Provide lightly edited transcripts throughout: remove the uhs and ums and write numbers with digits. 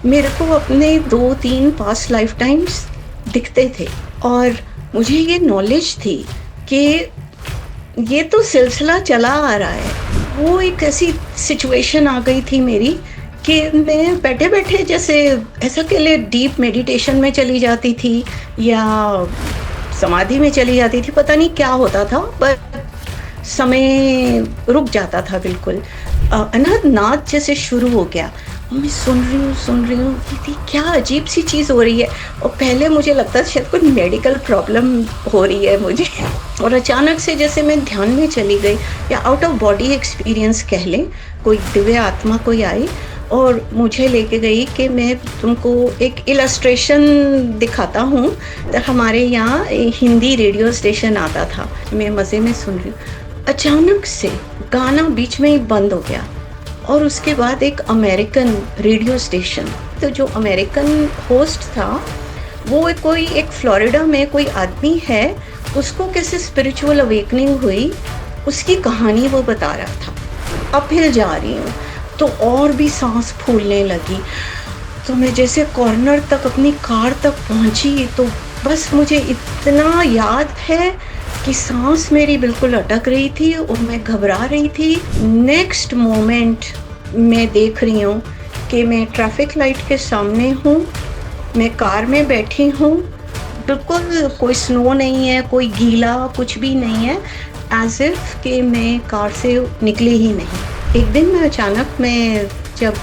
मेरे को अपने 2-3 पास्ट लाइफ टाइम्स दिखते थे और मुझे ये नॉलेज थी कि ये तो सिलसिला चला आ रहा है। वो एक ऐसी सिचुएशन आ गई थी मेरी कि मैं बैठे-बैठे जैसे ऐसा कह लें डीप मेडिटेशन में चली जाती थी या समाधि में चली जाती थी, पता नहीं क्या होता था, पर समय रुक जाता था बिल्कुल। अनहद नाद जैसे शुरू हो गया और मैं सुन रही हूँ कि क्या अजीब सी चीज़ हो रही है। और पहले मुझे लगता था शायद कोई मेडिकल प्रॉब्लम हो रही है मुझे। और अचानक से जैसे मैं ध्यान में चली गई या आउट ऑफ बॉडी एक्सपीरियंस कह लें, कोई दिव्य आत्मा कोई आई और मुझे लेके गई कि मैं तुमको एक इलस्ट्रेशन दिखाता हूँ। तो हमारे यहाँ हिंदी रेडियो स्टेशन आता था, मैं मज़े में सुन रही हूँ। अचानक से गाना बीच में ही बंद हो गया और उसके बाद एक अमेरिकन रेडियो स्टेशन, तो जो अमेरिकन होस्ट था वो कोई एक फ्लोरिडा में कोई आदमी है, उसको कैसे स्पिरिचुअल अवेकनिंग हुई उसकी कहानी वो बता रहा था। अपहिल जा रही हूँ तो और भी सांस फूलने लगी, तो मैं जैसे कॉर्नर तक अपनी कार तक पहुंची तो बस मुझे इतना याद है कि सांस मेरी बिल्कुल अटक रही थी और मैं घबरा रही थी। नेक्स्ट मोमेंट मैं देख रही हूँ कि मैं ट्रैफिक लाइट के सामने हूँ, मैं कार में बैठी हूँ, बिल्कुल कोई स्नो नहीं है, कोई गीला कुछ भी नहीं है, एज इफ कि मैं कार से निकली ही नहीं। एक दिन मैं अचानक जब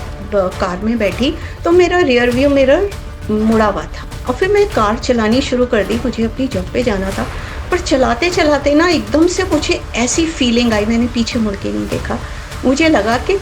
कार में बैठी तो मेरा रियर व्यू मिरर मुड़ा हुआ था और फिर मैं कार चलानी शुरू कर दी, मुझे अपनी जॉब पे जाना था। पर चलाते चलाते ना एकदम से मुझे ऐसी फीलिंग आई, मैंने पीछे मुड़ के नहीं देखा, मुझे लगा कि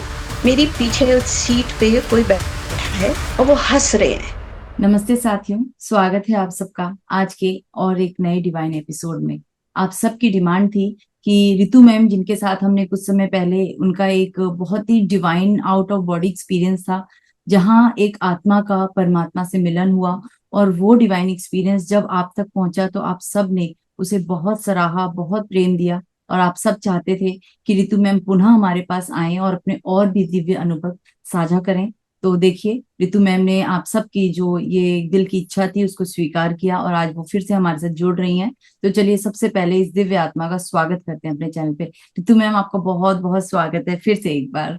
मेरी पीछे सीट पे कोई बैठा है और वो हंस रहे हैं। नमस्ते साथियों, स्वागत है आप सबका आज के और एक नए डिवाइन एपिसोड में। आप सबकी डिमांड थी कि रितु मैम, जिनके साथ हमने कुछ समय पहले उनका एक बहुत ही divine out of body experience था, जहां एक आत्मा का परमात्मा से मिलन हुआ, और वो डिवाइन एक्सपीरियंस जब आप तक पहुंचा तो आप सब ने उसे बहुत सराहा, बहुत प्रेम दिया, और आप सब चाहते थे कि रितु मैम पुनः हमारे पास आए और अपने और भी दिव्य अनुभव साझा करें। तो देखिए, रितु मैम ने आप सबकी जो ये दिल की इच्छा थी उसको स्वीकार किया और आज वो फिर से हमारे साथ जुड़ रही हैं। तो चलिए, सबसे पहले इस दिव्य आत्मा का स्वागत करते हैं अपने चैनल पे। रितु मैम, आपका बहुत बहुत स्वागत है फिर से एक बार।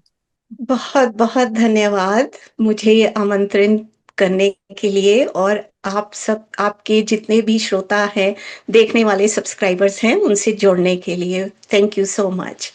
बहुत बहुत धन्यवाद मुझे ये आमंत्रण करने के लिए, और आप सब, आपके जितने भी श्रोता हैं, देखने वाले सब्सक्राइबर्स हैं, उनसे जुड़ने के लिए थैंक यू सो मच।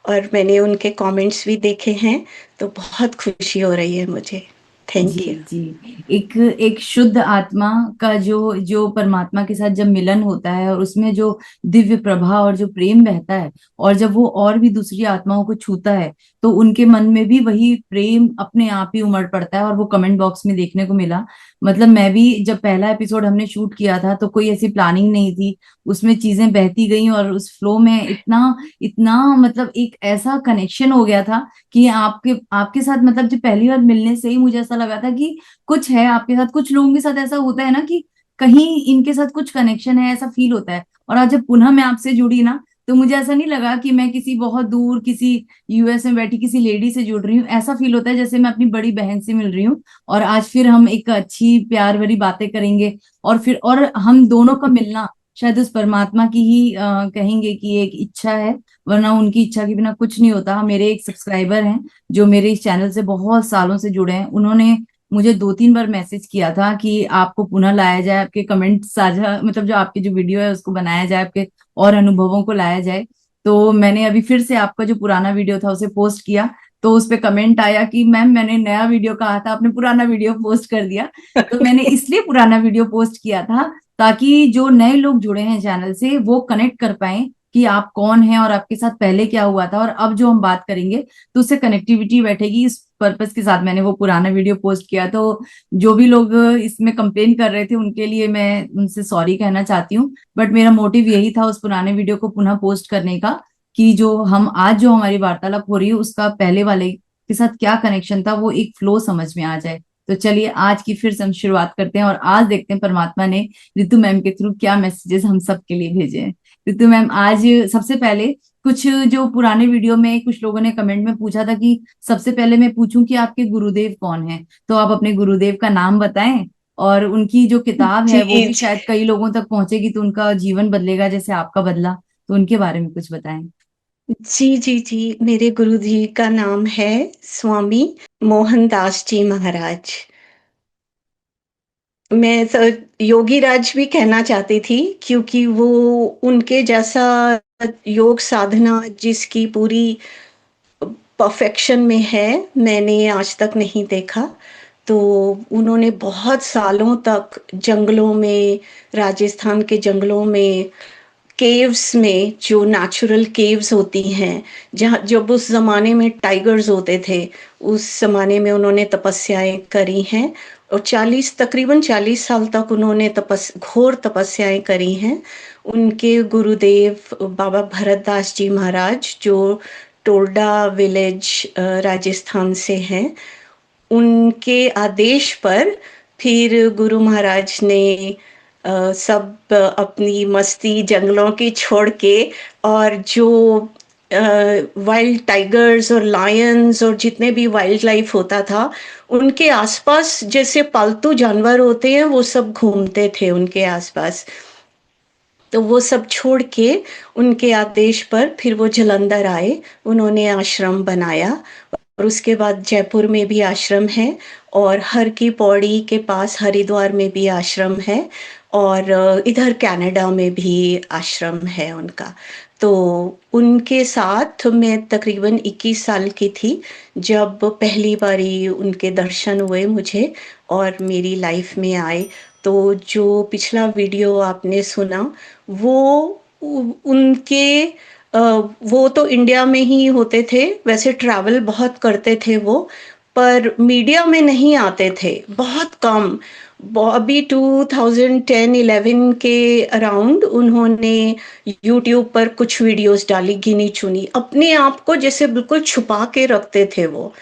और मैंने उनके कमेंट्स भी देखे हैं तो बहुत खुशी हो रही है मुझे। जी थैंक यू। जी। एक एक शुद्ध आत्मा का जो जो परमात्मा के साथ जब मिलन होता है और उसमें जो दिव्य प्रभा और जो प्रेम बहता है, और जब वो और भी दूसरी आत्माओं को छूता है, तो उनके मन में भी वही प्रेम अपने आप ही उमड़ पड़ता है। और वो कमेंट बॉक्स में देखने को मिला। मतलब मैं भी जब पहला एपिसोड हमने शूट किया था तो कोई ऐसी प्लानिंग नहीं थी, उसमें चीजें बहती गई और उस फ्लो में इतना इतना मतलब एक ऐसा कनेक्शन हो गया था कि आपके आपके साथ, मतलब जो पहली बार मिलने से ही मुझे ऐसा लगा था कि कुछ है आपके साथ। कुछ लोगों के साथ ऐसा होता है ना कि कहीं इनके साथ कुछ कनेक्शन है, ऐसा फील होता है। और आज जब पुनः मैं आपसे जुड़ी ना, तो मुझे ऐसा नहीं लगा कि मैं किसी बहुत दूर, किसी यूएस में बैठी किसी लेडी से जुड़ रही हूँ। ऐसा फील होता है जैसे मैं अपनी बड़ी बहन से मिल रही हूँ, और आज फिर हम एक अच्छी प्यार भरी बातें करेंगे। और हम दोनों का मिलना शायद उस परमात्मा की ही कहेंगे कि एक इच्छा है, वरना उनकी इच्छा के बिना कुछ नहीं होता। मेरे एक सब्सक्राइबर हैं जो मेरे इस चैनल से बहुत सालों से जुड़े हैं, उन्होंने मुझे 2-3 बार मैसेज किया था कि आपको पुनः लाया जाए, आपके कमेंट साझा, मतलब जो आपकी जो वीडियो है उसको बनाया जाए, आपके और अनुभवों को लाया जाए। तो मैंने अभी फिर से आपका जो पुराना वीडियो था उसे पोस्ट किया, तो उस पे कमेंट आया कि मैम, मैंने नया वीडियो कहा था, आपने पुराना वीडियो पोस्ट कर दिया। तो मैंने इसलिए पुराना वीडियो पोस्ट किया था ताकि जो नए लोग जुड़े हैं चैनल से वो कनेक्ट कर पाए कि आप कौन हैं और आपके साथ पहले क्या हुआ था, और अब जो हम बात करेंगे तो उससे कनेक्टिविटी बैठेगी। इस पर्पस के साथ मैंने वो पुराना वीडियो पोस्ट किया। तो जो भी लोग इसमें कंप्लेन कर रहे थे उनके लिए मैं उनसे सॉरी कहना चाहती हूँ। बट मेरा मोटिव यही था उस पुराने वीडियो को पुनः पोस्ट करने का, कि जो हम आज जो हमारी वार्तालाप हो रही है उसका पहले वाले के साथ क्या कनेक्शन था, वो एक फ्लो समझ में आ जाए। तो चलिए, आज की फिर से हम शुरुआत करते हैं और आज देखते हैं परमात्मा ने रितु मैम के थ्रू क्या मैसेजेस हम सबके लिए भेजे हैं। ऋतु मैम, आज सबसे पहले कुछ जो पुराने वीडियो में कुछ लोगों ने कमेंट में पूछा था कि सबसे पहले मैं पूछूं कि आपके गुरुदेव कौन हैं, तो आप अपने गुरुदेव का नाम बताएं, और उनकी जो किताब जी है वो भी जी। शायद कई लोगों तक पहुंचेगी तो उनका जीवन बदलेगा जैसे आपका बदला, तो उनके बारे में कुछ बताएं। जी जी जी, मेरे गुरु जी का नाम है स्वामी मोहनदास जी महाराज। मैं योगी राज भी कहना चाहती थी, क्योंकि वो उनके जैसा योग साधना जिसकी पूरी परफेक्शन में है, मैंने आज तक नहीं देखा। तो उन्होंने बहुत सालों तक जंगलों में, राजस्थान के जंगलों में, केव्स में, जो नेचुरल केव्स होती हैं, जहाँ जब उस ज़माने में टाइगर्स होते थे, उस ज़माने में उन्होंने तपस्याएं करी हैं। और 40, तकरीबन 40 साल तक उन्होंने घोर तपस्याएं करी हैं। उनके गुरुदेव बाबा भरतदास जी महाराज, जो टोरडा विलेज राजस्थान से हैं, उनके आदेश पर फिर गुरु महाराज ने सब अपनी मस्ती जंगलों की छोड़ के, और जो वाइल्ड टाइगर्स और लायंस और जितने भी वाइल्ड लाइफ होता था, उनके आसपास जैसे पालतू जानवर होते हैं, वो सब घूमते थे उनके आसपास। तो वो सब छोड़ के उनके आदेश पर फिर वो जालंधर आए, उन्होंने आश्रम बनाया। और उसके बाद जयपुर में भी आश्रम है, और हर की पौड़ी के पास हरिद्वार में भी आश्रम है, और इधर कनाडा में भी आश्रम है उनका। तो उनके साथ मैं तकरीबन 21 साल की थी जब पहली बारी उनके दर्शन हुए मुझे और मेरी लाइफ में आए। तो जो पिछला वीडियो आपने सुना, वो उनके वो तो इंडिया में ही होते थे, वैसे ट्रैवल बहुत करते थे वो, पर मीडिया में नहीं आते थे, बहुत कम। अभी 2010-11 के अराउंड उन्होंने यूट्यूब पर कुछ वीडियोस डाली, गिनी चुनी, अपने आप को जैसे बिल्कुल छुपा के रखते थे वो।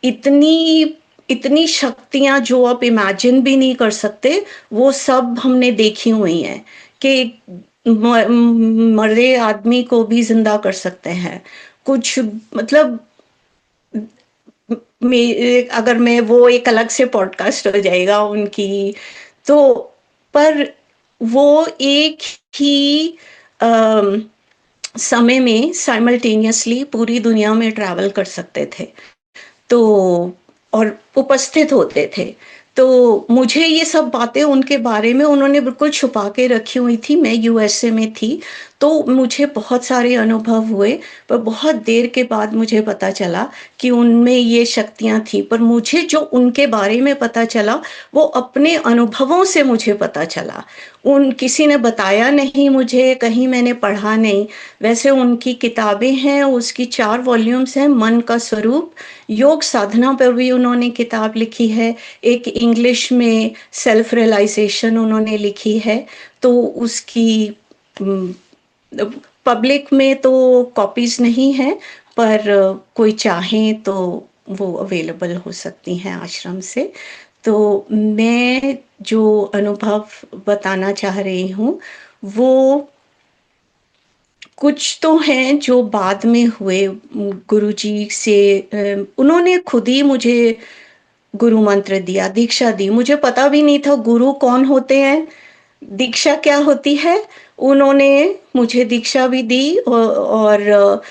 इतनी इतनी शक्तियां जो आप इमेजिन भी नहीं कर सकते, वो सब हमने देखी हुई हैं, कि मरे आदमी को भी जिंदा कर सकते हैं कुछ, मतलब अगर मैं वो एक अलग से पॉडकास्ट हो जाएगा उनकी। तो पर वो एक ही अम, समय में साइमल्टेनियसली पूरी दुनिया में ट्रैवल कर सकते थे, तो और उपस्थित होते थे। तो मुझे ये सब बातें उनके बारे में उन्होंने बिल्कुल छुपा के रखी हुई थी। मैं यूएसए में थी, तो मुझे बहुत सारे अनुभव हुए, पर बहुत देर के बाद मुझे पता चला कि उनमें ये शक्तियां थी। पर मुझे जो उनके बारे में पता चला, वो अपने अनुभवों से मुझे पता चला। उन किसी ने बताया नहीं मुझे, कहीं मैंने पढ़ा नहीं। वैसे उनकी किताबें हैं, उसकी 4 वॉल्यूम्स हैं, मन का स्वरूप, योग साधना पर भी उन्होंने किताब लिखी है, एक इंग्लिश में सेल्फ रियलाइजेशन उन्होंने लिखी है। तो उसकी पब्लिक में तो कॉपीज नहीं है, पर कोई चाहे तो वो अवेलेबल हो सकती हैं आश्रम से। तो मैं जो अनुभव बताना चाह रही हूँ, वो कुछ तो हैं जो बाद में हुए गुरुजी से। उन्होंने खुद ही मुझे गुरु मंत्र दिया, दीक्षा दी। मुझे पता भी नहीं था गुरु कौन होते हैं, दीक्षा क्या होती है। उन्होंने मुझे दीक्षा भी दी, और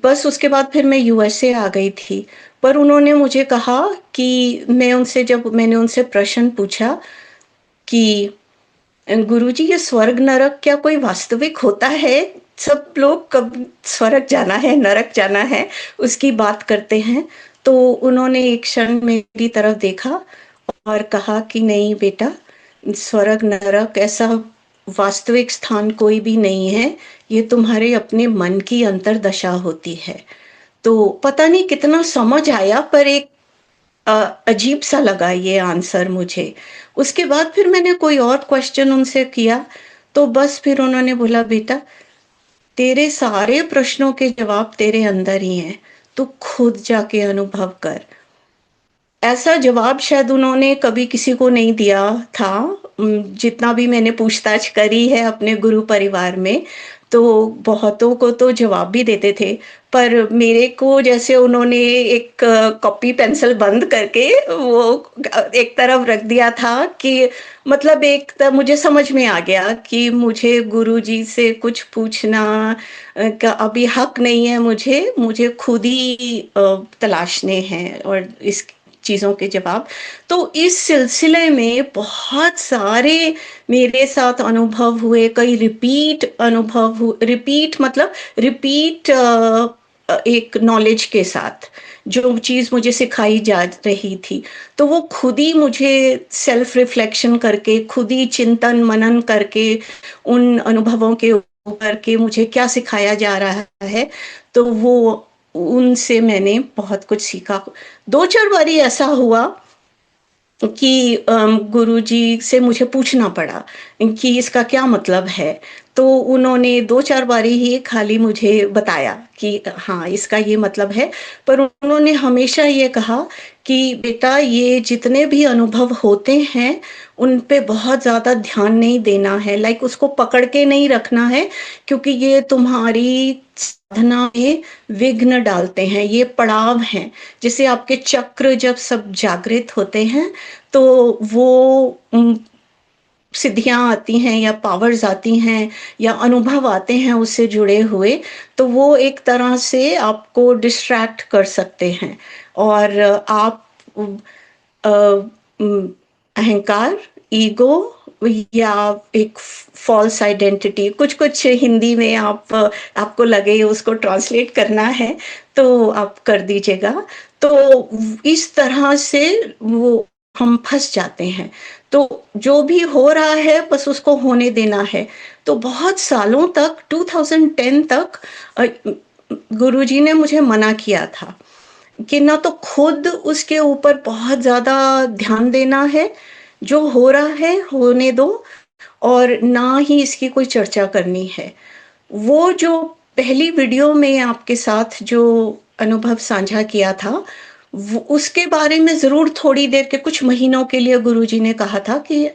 बस उसके बाद फिर मैं यूएसए आ गई थी। पर उन्होंने मुझे कहा कि जब मैंने उनसे प्रश्न पूछा कि गुरुजी, ये स्वर्ग नरक क्या कोई वास्तविक होता है? सब लोग कब स्वर्ग जाना है, नरक जाना है, उसकी बात करते हैं। तो उन्होंने एक क्षण मेरी तरफ देखा और कहा कि नहीं बेटा, स्वर्ग नरक ऐसा वास्तविक स्थान कोई भी नहीं है, ये तुम्हारे अपने मन की अंतर्दशा होती है। तो पता नहीं कितना समझ आया, पर एक अ, अजीब सा लगा ये आंसर मुझे। उसके बाद फिर मैंने कोई और क्वेश्चन उनसे किया, तो बस फिर उन्होंने बोला, बेटा तेरे सारे प्रश्नों के जवाब तेरे अंदर ही हैं, तू खुद जाके अनुभव कर। ऐसा जवाब शायद उन्होंने कभी किसी को नहीं दिया था, जितना भी मैंने पूछताछ करी है अपने गुरु परिवार में। तो बहुतों को तो जवाब भी देते थे, पर मेरे को जैसे उन्होंने एक कॉपी पेंसिल बंद करके वो एक तरफ रख दिया था कि मतलब एक मुझे समझ में आ गया कि मुझे गुरुजी से कुछ पूछना का अभी हक नहीं है, मुझे खुद ही तलाशने हैं और इस चीज़ों के जवाब। तो इस सिलसिले में बहुत सारे मेरे साथ अनुभव हुए, कई रिपीट मतलब रिपीट एक नॉलेज के साथ, जो चीज़ मुझे सिखाई जा रही थी, तो वो खुद ही मुझे सेल्फ रिफ्लेक्शन करके, खुद ही चिंतन मनन करके, उन अनुभवों के ऊपर के मुझे क्या सिखाया जा रहा है, तो वो उनसे मैंने बहुत कुछ सीखा। 2-4 बारी ऐसा हुआ कि गुरुजी से मुझे पूछना पड़ा कि इसका क्या मतलब है? तो उन्होंने 2-4 बारी ही खाली मुझे बताया कि हाँ, इसका ये मतलब है। पर उन्होंने हमेशा ये कहा कि बेटा ये जितने भी अनुभव होते हैं, उन पे बहुत ज़्यादा ध्यान नहीं देना है, लाइक उसको पकड़ के नहीं रखना है, क्योंकि ये तुम्हारी साधना में विघ्न डालते हैं, ये पड़ाव हैं। जैसे आपके चक्र जब सब जागृत होते हैं, तो वो सिद्धियाँ आती हैं या पावर्स आती हैं या अनुभव आते हैं उससे जुड़े हुए, तो वो एक तरह से आपको डिस्ट्रैक्ट कर सकते हैं और आप अ, उम, अहंकार, ईगो या एक फ़ॉल्स आइडेंटिटी कुछ-कुछ हिंदी में आपको लगे उसको ट्रांसलेट करना है, तो आप कर दीजिएगा। तो इस तरह से वो हम फँस जाते हैं। तो जो भी हो रहा है बस उसको होने देना है। तो बहुत सालों तक 2010 तक अ, गुरुजी ने मुझे मना किया था कि ना तो खुद उसके ऊपर बहुत ज़्यादा ध्यान देना है, जो हो रहा है होने दो और ना ही इसकी कोई चर्चा करनी है। वो जो पहली वीडियो में आपके साथ जो अनुभव साझा किया था, वो उसके बारे में ज़रूर थोड़ी देर के कुछ महीनों के लिए गुरुजी ने कहा था कि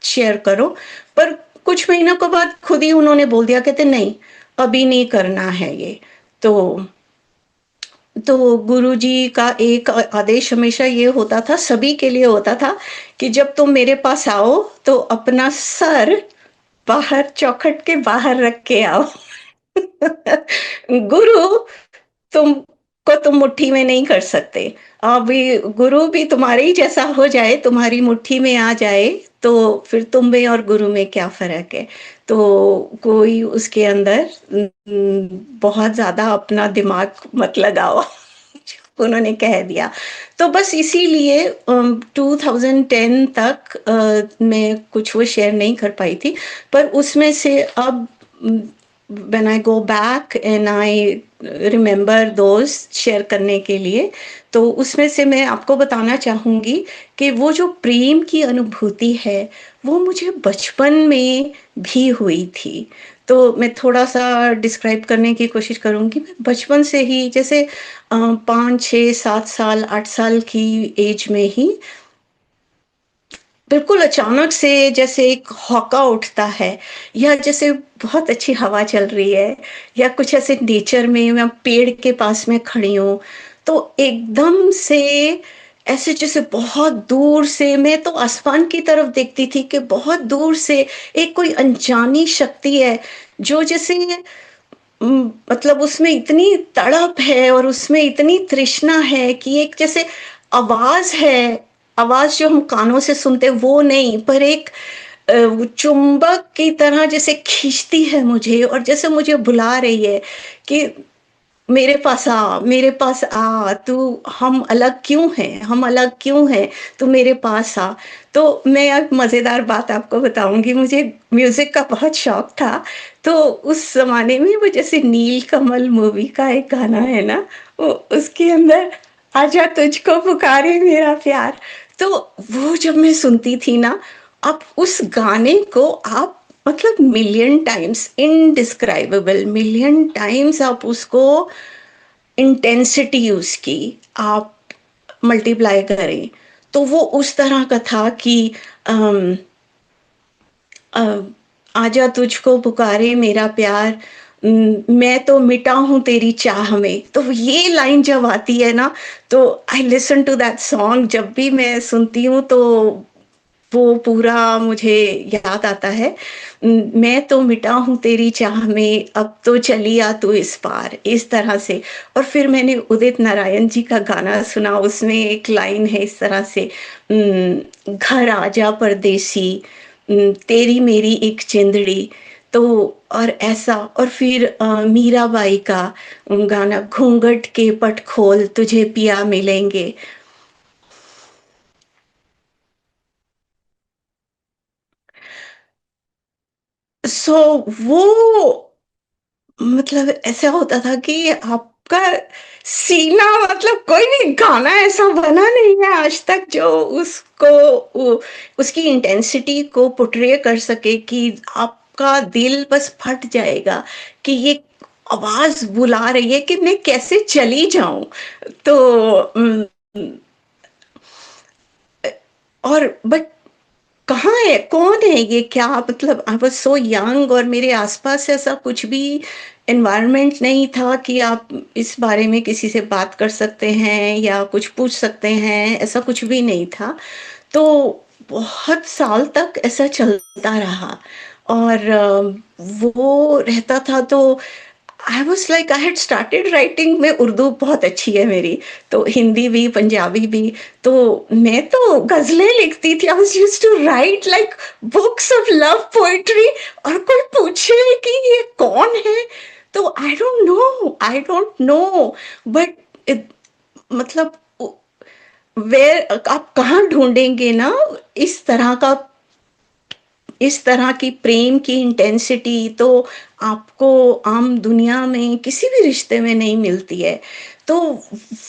शेयर करो, पर कुछ महीनों के बाद खुद ही उन्होंने बोल दिया, कहते नहीं, अभी नहीं करना है ये। तो गुरुजी का एक आदेश हमेशा ये होता था, सभी के लिए होता था कि जब तुम मेरे पास आओ, तो अपना सर बाहर चौखट के बाहर रख के आओ। गुरु तुम मुट्ठी में नहीं कर सकते। अभी गुरु भी तुम्हारे ही जैसा हो जाए, तुम्हारी मुट्ठी में आ जाए, तो फिर तुम में और गुरु में क्या फ़र्क है? तो कोई उसके अंदर बहुत ज़्यादा अपना दिमाग मत लगाओ। उन्होंने कह दिया। तो बस इसीलिए 2010 तक मैं कुछ वो शेयर नहीं कर पाई थी, पर उसमें से अब when I go back and I remember those share करने के लिए, तो उसमें से मैं आपको बताना चाहूँगी कि वो जो प्रेम की अनुभूति है, वो मुझे बचपन में भी हुई थी। तो मैं थोड़ा-सा डिस्क्राइब करने की कोशिश करूँगी। मैं बचपन से ही जैसे 5, 6, 7 साल, 8 साल की एज में ही बिल्कुल अचानक से जैसे एक हौका उठता है या जैसे बहुत अच्छी हवा चल रही है या कुछ ऐसे नेचर में मैं पेड़ के पास में खड़ी हूँ, तो एकदम से ऐसे जैसे बहुत दूर से मैं तो आसमान की तरफ देखती थी कि बहुत दूर से एक कोई अनजानी शक्ति है, जो जैसे मतलब उसमें इतनी तड़प है और उसमें इतनी तृष्णा है कि एक जैसे आवाज़ है, आवाज़ जो हम कानों से सुनते हैं वो नहीं, पर एक वो चुंबक की तरह जैसे खींचती है मुझे और जैसे मुझे बुला रही है कि मेरे पास आ, तू हम अलग क्यों हैं? हम अलग क्यों हैं? तू मेरे पास आ। तो मैं एक मज़ेदार बात आपको बताऊँगी, मुझे म्यूज़िक का बहुत शौक था, तो उस ज़माने में वो जैसे नीलकमल मूवी का एक गाना है ना, वो उसके अंदर आजा तुझको पुकारे मेरा प्यार, तो वो जब मैं सुनती थी ना, अब उस गाने को आप मतलब million times indescribable million times आप उसको इंटेंसिटी उसकी आप मल्टीप्लाई करें, तो वो उस तरह का था कि अम, अ, आजा तुझको पुकारे मेरा प्यार, मैं तो मिटा हूँ तेरी चाह में। तो ये लाइन जब आती है ना, तो I listen to that song, जब भी मैं सुनती हूँ तो वो पूरा मुझे याद आता है। मैं तो मिटा हूँ तेरी चाह में, अब तो चली आ तू इस पार, इस तरह से। और फिर मैंने उदित नारायण जी का गाना सुना, उसमें एक लाइन है इस तरह से, घर आजा परदेसी, तेरी मेरी एक चिंदड़ी। तो और ऐसा, और फिर मीराबाई का गाना, घूंघट के पट खोल तुझे पिया मिलेंगे। सो वो मतलब ऐसा होता था कि आपका सीना, मतलब कोई भी गाना ऐसा बना नहीं है आज तक जो उसको उसकी इंटेंसिटी को पोर्ट्रे कर सके कि आपका दिल बस फट जाएगा कि ये आवाज बुला रही है कि मैं कैसे चली जाऊं। तो और बट कहाँ है, कौन है ये, क्या मतलब, आई वाज सो यंग और मेरे आसपास ऐसा कुछ भी एनवायरनमेंट नहीं था कि आप इस बारे में किसी से बात कर सकते हैं या कुछ पूछ सकते हैं, ऐसा कुछ भी नहीं था। तो बहुत साल तक ऐसा चलता रहा। और वो रहता था, तो I was like I had started writing में, उर्दू बहुत अच्छी है मेरी, तो हिंदी भी पंजाबी भी। तो मैं तो गजलें लिखती थी, I was used to write like books of love poetry. और कोई पूछे कि ये कौन है, तो आई डोंट नो, बट मतलब वेर आप कहाँ ढूंढेंगे ना इस तरह का, इस तरह की प्रेम की इंटेंसिटी, तो आपको आम दुनिया में किसी भी रिश्ते में नहीं मिलती है। तो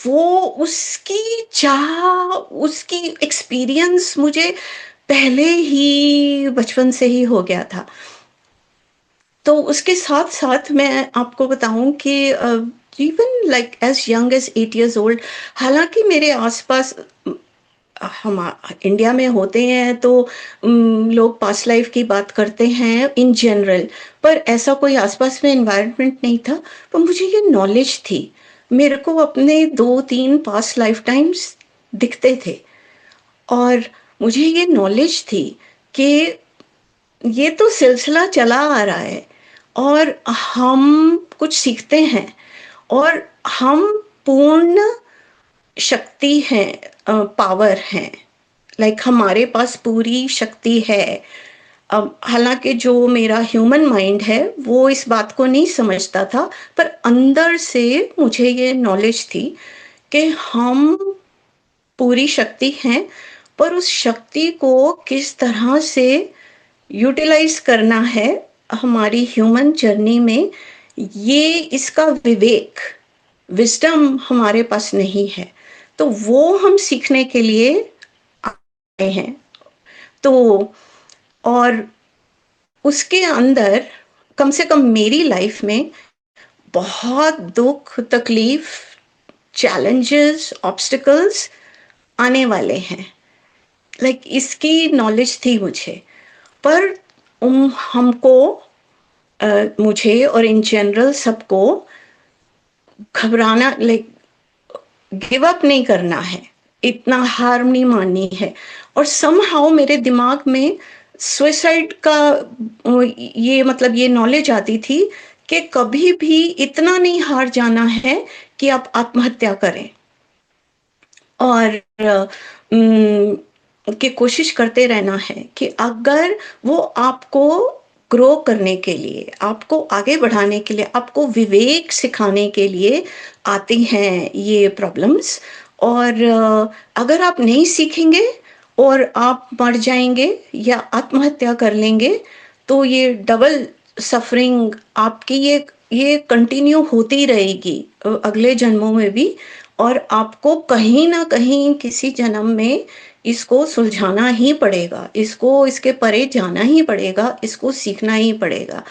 वो उसकी चाह, उसकी एक्सपीरियंस मुझे पहले ही बचपन से ही हो गया था। तो उसके साथ साथ मैं आपको बताऊं कि even like as young as 8 years old, हालांकि मेरे आसपास हम इंडिया में होते हैं तो लोग पास्ट लाइफ की बात करते हैं इन जनरल, पर ऐसा कोई आसपास में एनवायरनमेंट नहीं था। पर मुझे ये नॉलेज थी, मेरे को अपने 2-3 पास्ट लाइफ टाइम्स दिखते थे। और मुझे ये नॉलेज थी कि ये तो सिलसिला चला आ रहा है, और हम कुछ सीखते हैं, और हम पूर्ण शक्ति हैं, पावर हैं, लाइक हमारे पास पूरी शक्ति है। अब हालांकि जो मेरा ह्यूमन माइंड है वो इस बात को नहीं समझता था, पर अंदर से मुझे ये नॉलेज थी कि हम पूरी शक्ति हैं, पर उस शक्ति को किस तरह से यूटिलाइज करना है हमारी ह्यूमन जर्नी में, ये इसका विवेक, विजडम हमारे पास नहीं है। तो वो हम सीखने के लिए आए हैं। तो और उसके अंदर कम से कम मेरी लाइफ में बहुत दुख, तकलीफ, चैलेंजेस, ऑब्स्टिकल्स आने वाले हैं, लाइक इसकी नॉलेज थी मुझे। पर हमको, मुझे और इन जनरल सबको घबराना, लाइक गिव अप नहीं करना है, इतना हार नहीं माननी है। और समहाउ मेरे दिमाग में सुसाइड का ये मतलब ये नॉलेज आती थी कि कभी भी इतना नहीं हार जाना है कि आप आत्महत्या करें, और कि कोशिश करते रहना है कि अगर वो आपको ग्रो करने के लिए, आपको आगे बढ़ाने के लिए, आपको विवेक सिखाने के लिए आती हैं ये प्रॉब्लम्स। और अगर आप नहीं सीखेंगे और आप मर जाएंगे या आत्महत्या कर लेंगे, तो ये डबल सफरिंग आपकी, ये कंटिन्यू होती रहेगी अगले जन्मों में भी। और आपको कहीं ना कहीं किसी जन्म में इसको सुलझाना ही पड़ेगा, इसको इसके परे जाना ही पड़ेगा, इसको सीखना ही पड़ेगा।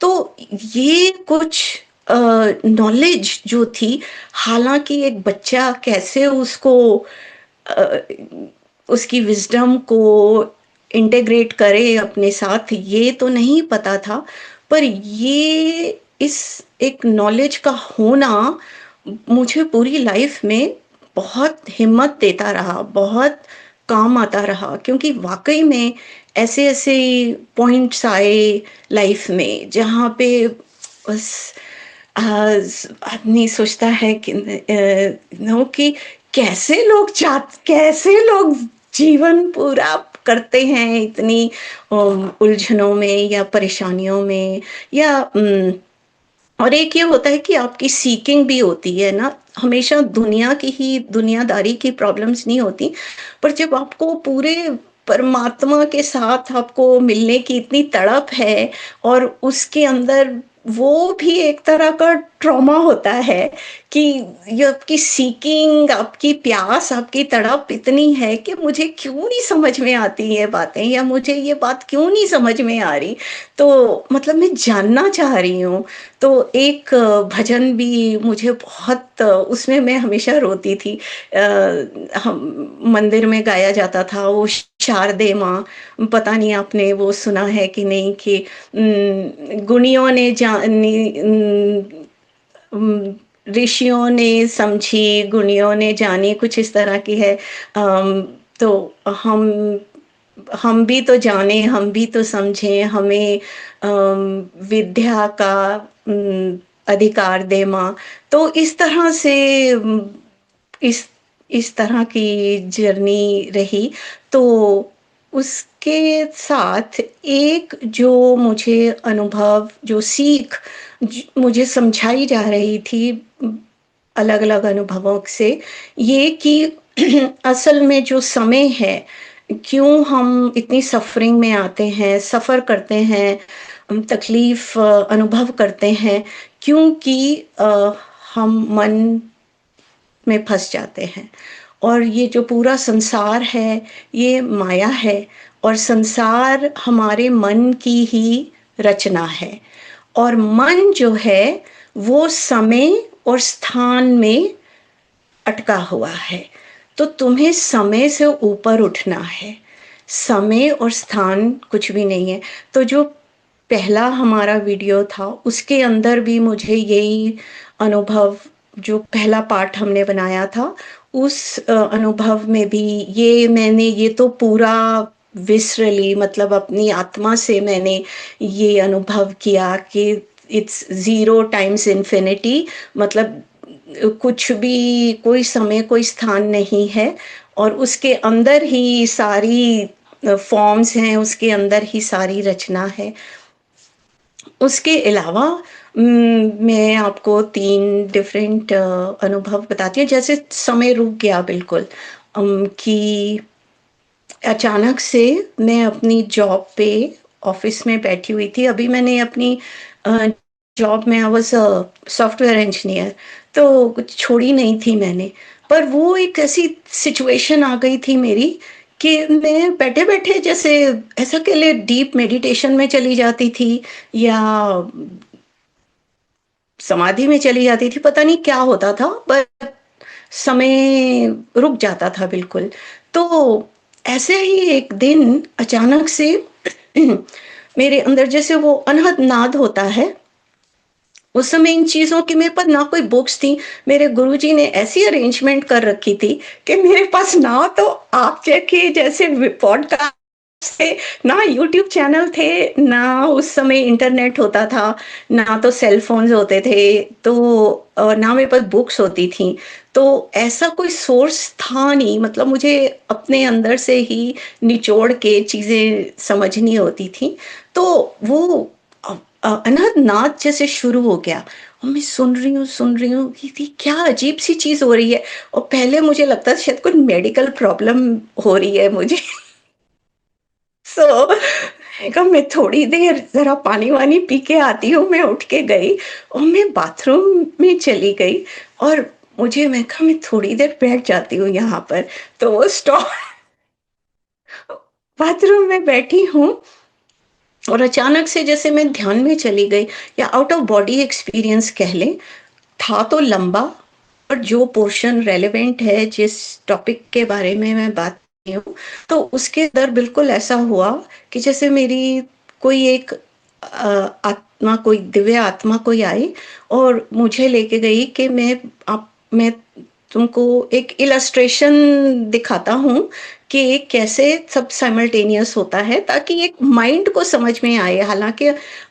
तो ये कुछ नॉलेज जो थी, हालांकि एक बच्चा कैसे उसको, अ, उसकी विजडम को इंटीग्रेट करे अपने साथ, ये तो नहीं पता था। पर ये इस एक नॉलेज का होना मुझे पूरी लाइफ में बहुत हिम्मत देता रहा, बहुत काम आता रहा, क्योंकि वाक़ई में ऐसे-ऐसे पॉइंट्स आए लाइफ में जहाँ पे बस आदमी सोचता है कि कि कैसे लोग जीवन पूरा करते हैं इतनी उलझनों में या परेशानियों में, या और एक ये होता है कि आपकी सीकिंग भी होती है ना, हमेशा दुनिया की ही दुनियादारी की प्रॉब्लम्स नहीं होती, पर जब आपको पूरे परमात्मा के साथ आपको मिलने की इतनी तड़प है, और उसके अंदर वो भी एक तरह का ट्रॉमा होता है कि ये आपकी सीकिंग, आपकी प्यास, आपकी तड़प इतनी है कि मुझे क्यों नहीं समझ में आती ये बातें, या मुझे ये बात क्यों नहीं समझ में आ रही, तो मतलब मैं जानना चाह रही हूँ। तो एक भजन भी मुझे बहुत उसमें मैं हमेशा रोती थी। हम मंदिर में गाया जाता था वो शारदे माँ, पता नहीं आपने वो सुना है कि नहीं, कि गुणियों ने ऋषियों ने समझी, गुणियों ने जानी, कुछ इस तरह की है। तो हम हम भी तो जाने, हम भी तो समझें, हमें विद्या का अधिकार दे माँ। तो इस तरह से इस इस तरह की जर्नी रही। तो उसके साथ एक जो मुझे अनुभव, जो सीख मुझे समझाई जा रही थी अलग-अलग अनुभवों से, ये कि असल में जो समय है, क्यों हम इतनी सफ़रिंग में आते हैं, सफ़र करते हैं, तकलीफ़ अनुभव करते हैं, क्योंकि हम मन में फँस जाते हैं। और ये जो पूरा संसार है, ये माया है, और संसार हमारे मन की ही रचना है। और मन जो है, वो समय और स्थान में अटका हुआ है। तो तुम्हें समय से ऊपर उठना है। समय और स्थान कुछ भी नहीं है। तो जो पहला हमारा वीडियो था, उसके अंदर भी मुझे यही अनुभव, जो पहला पार्ट हमने बनाया था, उस अनुभव में भी ये तो पूरा विसरली, मतलब अपनी आत्मा से मैंने ये अनुभव किया कि इट्स ज़ीरो टाइम्स इन्फिनिटी, मतलब कुछ भी, कोई समय, कोई स्थान नहीं है, और उसके अंदर ही सारी फॉर्म्स हैं, उसके अंदर ही सारी रचना है। उसके अलावा मैं आपको 3 डिफरेंट अनुभव बताती हूँ। जैसे समय रुक गया बिल्कुल, कि अचानक से मैं अपनी जॉब पे ऑफ़िस में बैठी हुई थी। अभी मैंने अपनी अ, जॉब में, I was a software engineer, तो कुछ छोड़ी नहीं थी मैंने। पर वो एक ऐसी सिचुएशन आ गई थी मेरी कि मैं बैठे-बैठे जैसे ऐसा कह लें डीप मेडिटेशन में चली जाती थी, या समाधि में चली जाती थी, पता नहीं क्या होता था, पर समय रुक जाता था बिल्कुल। तो ऐसे ही एक दिन अचानक से मेरे अंदर जैसे वो अनहद नाद होता है, उस समय इन चीज़ों की मेरे पास ना कोई बुक्स थी, मेरे गुरुजी ने ऐसी अरेंजमेंट कर रखी थी कि मेरे पास ना तो आप के जैसे पॉडकास्ट थे, ना यूट्यूब चैनल थे, ना उस समय इंटरनेट होता था, ना तो सेल फ़ोन्स होते थे, तो ना मेरे पास बुक्स होती थीं। तो ऐसा कोई सोर्स था नहीं, मतलब मुझे अपने अंदर से ही निचोड़ के चीज़ें समझनी होती थीं। तो वो अनहद जैसे शुरू हो गया, और मैं सुन रही हूँ कि ये क्या अजीब-सी चीज़ हो रही है, और पहले मुझे लगता था शायद कोई मेडिकल प्रॉब्लम हो रही है मुझे। सो मैंने कहा मैं थोड़ी देर ज़रा पानी-वानी पी के आती हूँ, मैं उठ के गई और मैं बाथरूम में चली गई, और मैं कहा मैं थोड़ी देर बैठ जाती हूँ यहाँ पर, तो वो स्टॉप बाथरूम में बैठी हूँ, और अचानक से जैसे मैं ध्यान में चली गई, या आउट ऑफ बॉडी एक्सपीरियंस कह लें, था तो लंबा, और जो पोर्शन रेलेवेंट है जिस टॉपिक के बारे में मैं बात हूँ, तो उसके अंदर बिल्कुल ऐसा हुआ कि जैसे मेरी कोई एक आत्मा, कोई दिव्य आत्मा कोई आई और मुझे लेके गई कि मैं तुमको एक इलस्ट्रेशन दिखाता हूँ कि कैसे सब साइमल्टेनियस होता है, ताकि एक माइंड को समझ में आए। हालाँकि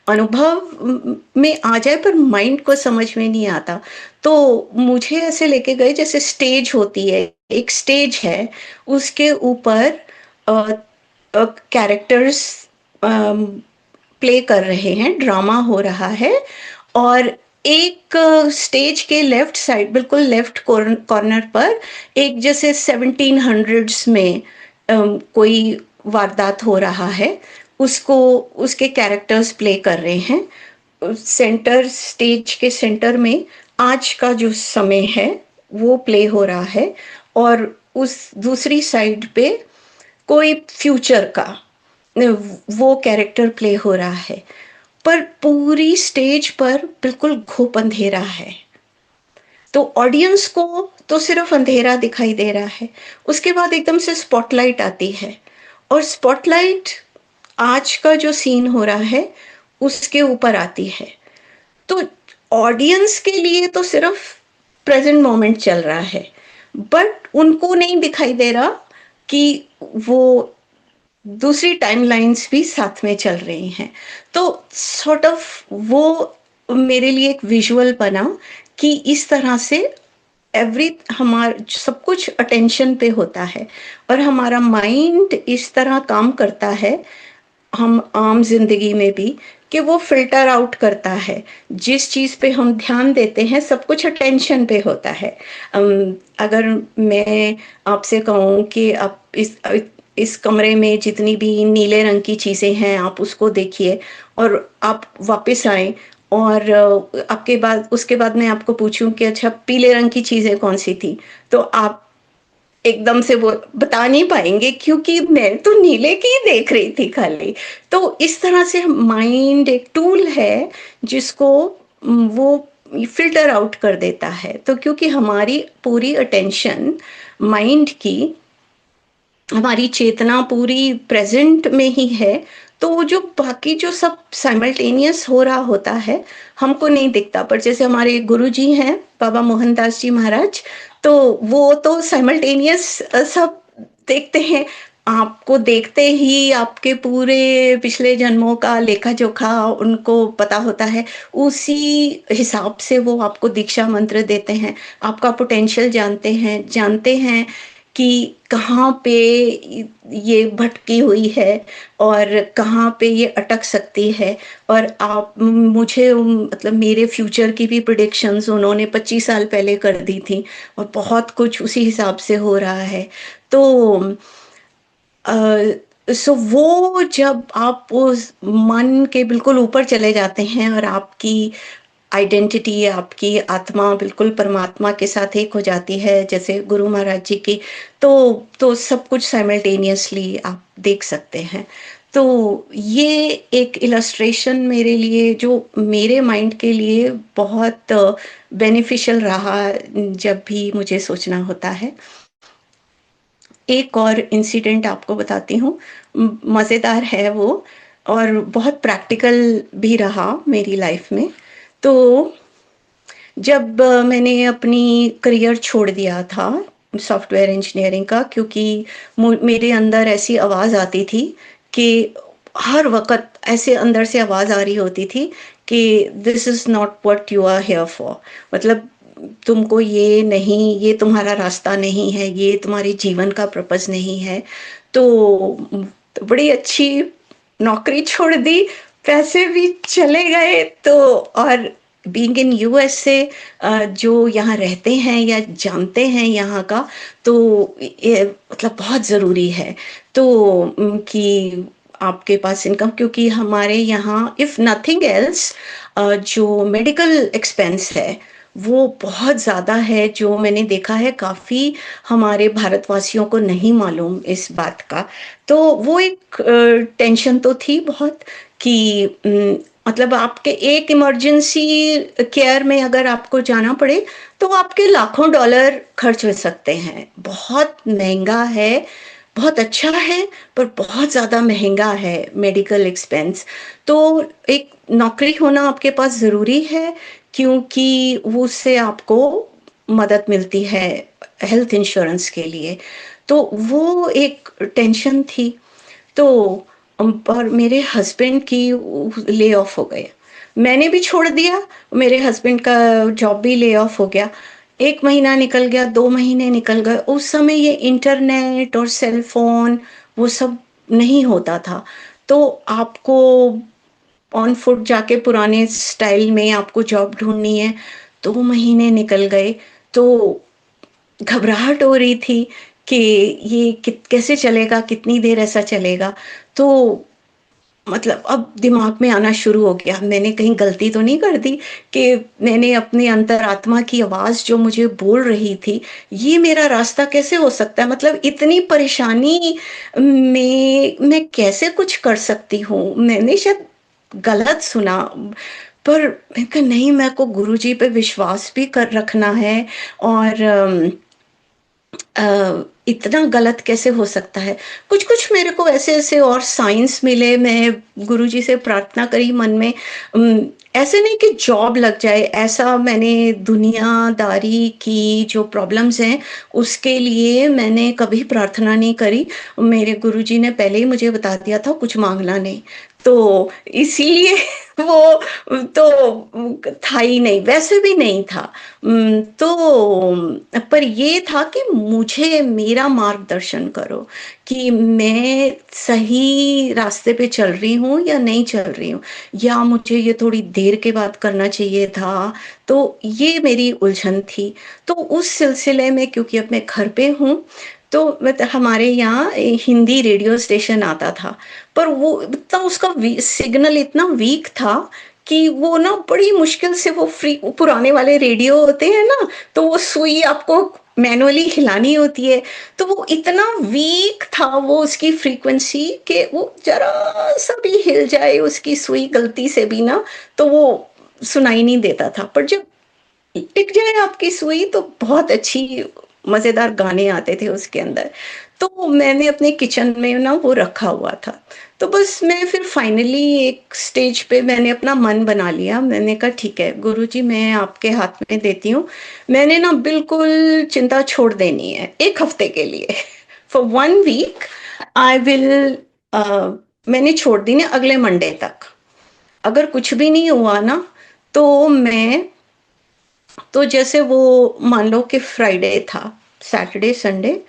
अनुभव में आ जाए पर माइंड को समझ में नहीं आता। तो मुझे ऐसे लेके गए जैसे स्टेज होती है, एक स्टेज है, उसके ऊपर कैरेक्टर्स प्ले कर रहे हैं, ड्रामा हो रहा है, और एक स्टेज के लेफ्ट साइड, बिल्कुल लेफ्ट कॉर्नर पर, एक जैसे 1700s में कोई वारदात हो रहा है, उसको उसके कैरेक्टर्स प्ले कर रहे हैं। सेंटर, स्टेज के सेंटर में आज का जो समय है वो प्ले हो रहा है, और उस दूसरी साइड पे कोई फ्यूचर का वो कैरेक्टर प्ले हो रहा है। पर पूरी स्टेज पर बिल्कुल घुप अंधेरा है, तो ऑडियंस को तो सिर्फ अंधेरा दिखाई दे रहा है। उसके बाद एकदम से स्पॉटलाइट आती है, और स्पॉटलाइट आज का जो सीन हो रहा है उसके ऊपर आती है। तो ऑडियंस के लिए तो सिर्फ प्रेजेंट मोमेंट चल रहा है, बट उनको नहीं दिखाई दे रहा कि वो दूसरी टाइमलाइन्स भी साथ में चल रही हैं। तो सॉर्ट ऑफ वो मेरे लिए एक विजुअल बना कि इस तरह से एवरी हमारा सब कुछ अटेंशन पे होता है, और हमारा माइंड इस तरह काम करता है हम आम जिंदगी में भी, कि वो फिल्टर आउट करता है। जिस चीज पे हम ध्यान देते हैं सब कुछ अटेंशन पे होता है। अगर मैं आपसे कहूँ कि आप इस कमरे में जितनी भी नीले रंग की चीजें हैं आप उसको देखिए, और आप वापस आए, और आपके बाद उसके बाद मैं आपको पूछूं कि अच्छा पीले रंग की चीजें कौन सी थी, तो आप एकदम से वो बता नहीं पाएंगे, क्योंकि मैं तो नीले की ही देख रही थी खाली। तो इस तरह से माइंड एक टूल है जिसको वो फिल्टर आउट कर देता है। तो क्योंकि हमारी पूरी अटेंशन माइंड की, हमारी चेतना पूरी प्रेजेंट में ही है, तो वो जो बाकी जो सब साइमल्टेनियस हो रहा होता है हमको नहीं दिखता। पर जैसे हमारे गुरुजी हैं बाबा मोहनदास जी महाराज, तो वो तो साइमल्टेनियस सब देखते हैं। आपको देखते ही आपके पूरे पिछले जन्मों का लेखा जोखा उनको पता होता है, उसी हिसाब से वो आपको दीक्षा मंत्र देते हैं, आपका पोटेंशियल जानते हैं कि कहाँ पे ये भटकी हुई है और कहाँ पे ये अटक सकती है। और आप मुझे मतलब मेरे फ्यूचर की भी प्रिडिक्शंस उन्होंने 25 साल पहले कर दी थी, और बहुत कुछ उसी हिसाब से हो रहा है। तो सो वो जब आप उस मन के बिल्कुल ऊपर चले जाते हैं और आपकी आइडेंटिटी, आपकी आत्मा बिल्कुल परमात्मा के साथ एक हो जाती है, जैसे गुरु महाराज जी की, तो सब कुछ साइमल्टेनियसली आप देख सकते हैं। तो ये एक इलस्ट्रेशन मेरे लिए, जो मेरे माइंड के लिए बहुत बेनिफिशियल रहा जब भी मुझे सोचना होता है। एक और इंसिडेंट आपको बताती हूँ, मज़ेदार है वो, और बहुत प्रैक्टिकल भी रहा मेरी लाइफ में। तो जब मैंने अपनी करियर छोड़ दिया था सॉफ्टवेयर इंजीनियरिंग का, क्योंकि मेरे अंदर ऐसी आवाज़ आती थी कि हर वक़्त ऐसे अंदर से आवाज़ आ रही होती थी कि this is not what you are here for, मतलब तुमको ये नहीं, ये तुम्हारा रास्ता नहीं है, ये तुम्हारे जीवन का पर्पस नहीं है। तो बड़ी अच्छी नौकरी छोड़ दी, पैसे भी चले गए। तो और बीइंग इन यूएसए, जो यहाँ रहते हैं या जानते हैं यहाँ का, तो ये मतलब बहुत ज़रूरी है तो कि आपके पास इनकम, क्योंकि हमारे यहाँ इफ़ नथिंग एल्स जो मेडिकल एक्सपेंस है वो बहुत ज़्यादा है, जो मैंने देखा है काफ़ी हमारे भारतवासियों को नहीं मालूम इस बात का। तो वो एक टेंशन तो थी बहुत कि मतलब आपके एक इमरजेंसी केयर में अगर आपको जाना पड़े तो आपके लाखों डॉलर खर्च हो सकते हैं, बहुत महंगा है बहुत अच्छा है, पर बहुत ज़्यादा महँगा है मेडिकल एक्सपेंस। तो एक नौकरी होना आपके पास ज़रूरी है, क्योंकि वो उससे आपको मदद मिलती है हेल्थ इंश्योरेंस के लिए। तो वो एक टेंशन थी। तो पर मेरे हस्बैंड की ले ऑफ हो गए। मैंने भी छोड़ दिया, मेरे हस्बैंड का जॉब भी ले ऑफ हो गया। 1 महीना निकल गया, 2 महीने निकल गए। उस समय ये इंटरनेट और सेल फ़ोन वो सब नहीं होता था। तो आपको ऑन फुट जाके पुराने स्टाइल में आपको जॉब ढूँढनी है। 2 महीने निकल गए, तो घबराहट हो रही थी कि ये कैसे चलेगा, कितनी देर ऐसा चलेगा। तो मतलब अब दिमाग में आना शुरू हो गया, मैंने कहीं गलती तो नहीं कर दी कि मैंने अपनी अंतरात्मा की आवाज़ जो मुझे बोल रही थी, ये मेरा रास्ता कैसे हो सकता है? मतलब इतनी परेशानी में मैं कैसे कुछ कर सकती हूँ? मैंने शायद गलत सुना, पर मैंने कहा नहीं, मेरे को गुरुजी पे विश्वास भी कर रखना है। और इतना गलत कैसे हो सकता है? कुछ-कुछ मेरे को ऐसे-ऐसे और साइंस मिले, मैं गुरुजी से प्रार्थना करी मन में। ऐसे नहीं कि जॉब लग जाए, ऐसा मैंने दुनियादारी की जो प्रॉब्लम्स हैं, उसके लिए मैंने कभी प्रार्थना नहीं करी। मेरे गुरुजी ने पहले ही मुझे बता दिया था कुछ माँगना नहीं। तो इसीलिए वो तो था ही नहीं, वैसे भी नहीं था। पर ये था कि मुझे मेरा मार्गदर्शन करो कि मैं सही रास्ते पे चल रही हूँ या नहीं चल रही हूँ, या मुझे ये थोड़ी देर के बाद करना चाहिए था। तो ये मेरी उलझन थी। तो उस सिलसिले में क्योंकि अब मैं घर पे हूँ, तो हमारे यहाँ हिंदी रेडियो स्टेशन आता था, पर वो इतना उसका सिग्नल इतना वीक था कि वो ना बड़ी मुश्किल से वो पुराने वाले रेडियो होते हैं ना, तो वो सुई आपको मैनुअली हिलानी होती है, तो वो इतना वीक था वो उसकी फ्रीक्वेंसी कि वो जरा सा भी हिल जाए उसकी सुई गलती से भी ना, तो वो सुनाई नहीं देता था। पर जब टिक जाए आपकी सुई तो बहुत अच्छी मज़ेदार गाने आते थे उसके अंदर। तो मैंने अपने किचन में ना वो रखा हुआ था। तो बस मैं फिर फाइनली एक स्टेज पे मैंने अपना मन बना लिया। मैंने कहा ठीक है गुरुजी, मैं आपके हाथ में देती हूँ। मैंने ना बिल्कुल चिंता छोड़ देनी है 1 हफ्ते के लिए। फॉर 1 वीक आई विल मैंने छोड़ दी ना अगले मंडे तक। अगर कुछ भी नहीं हुआ ना, तो मैं तो जैसे वो मान लो कि फ्राइडे था, सैटरडे, संडे,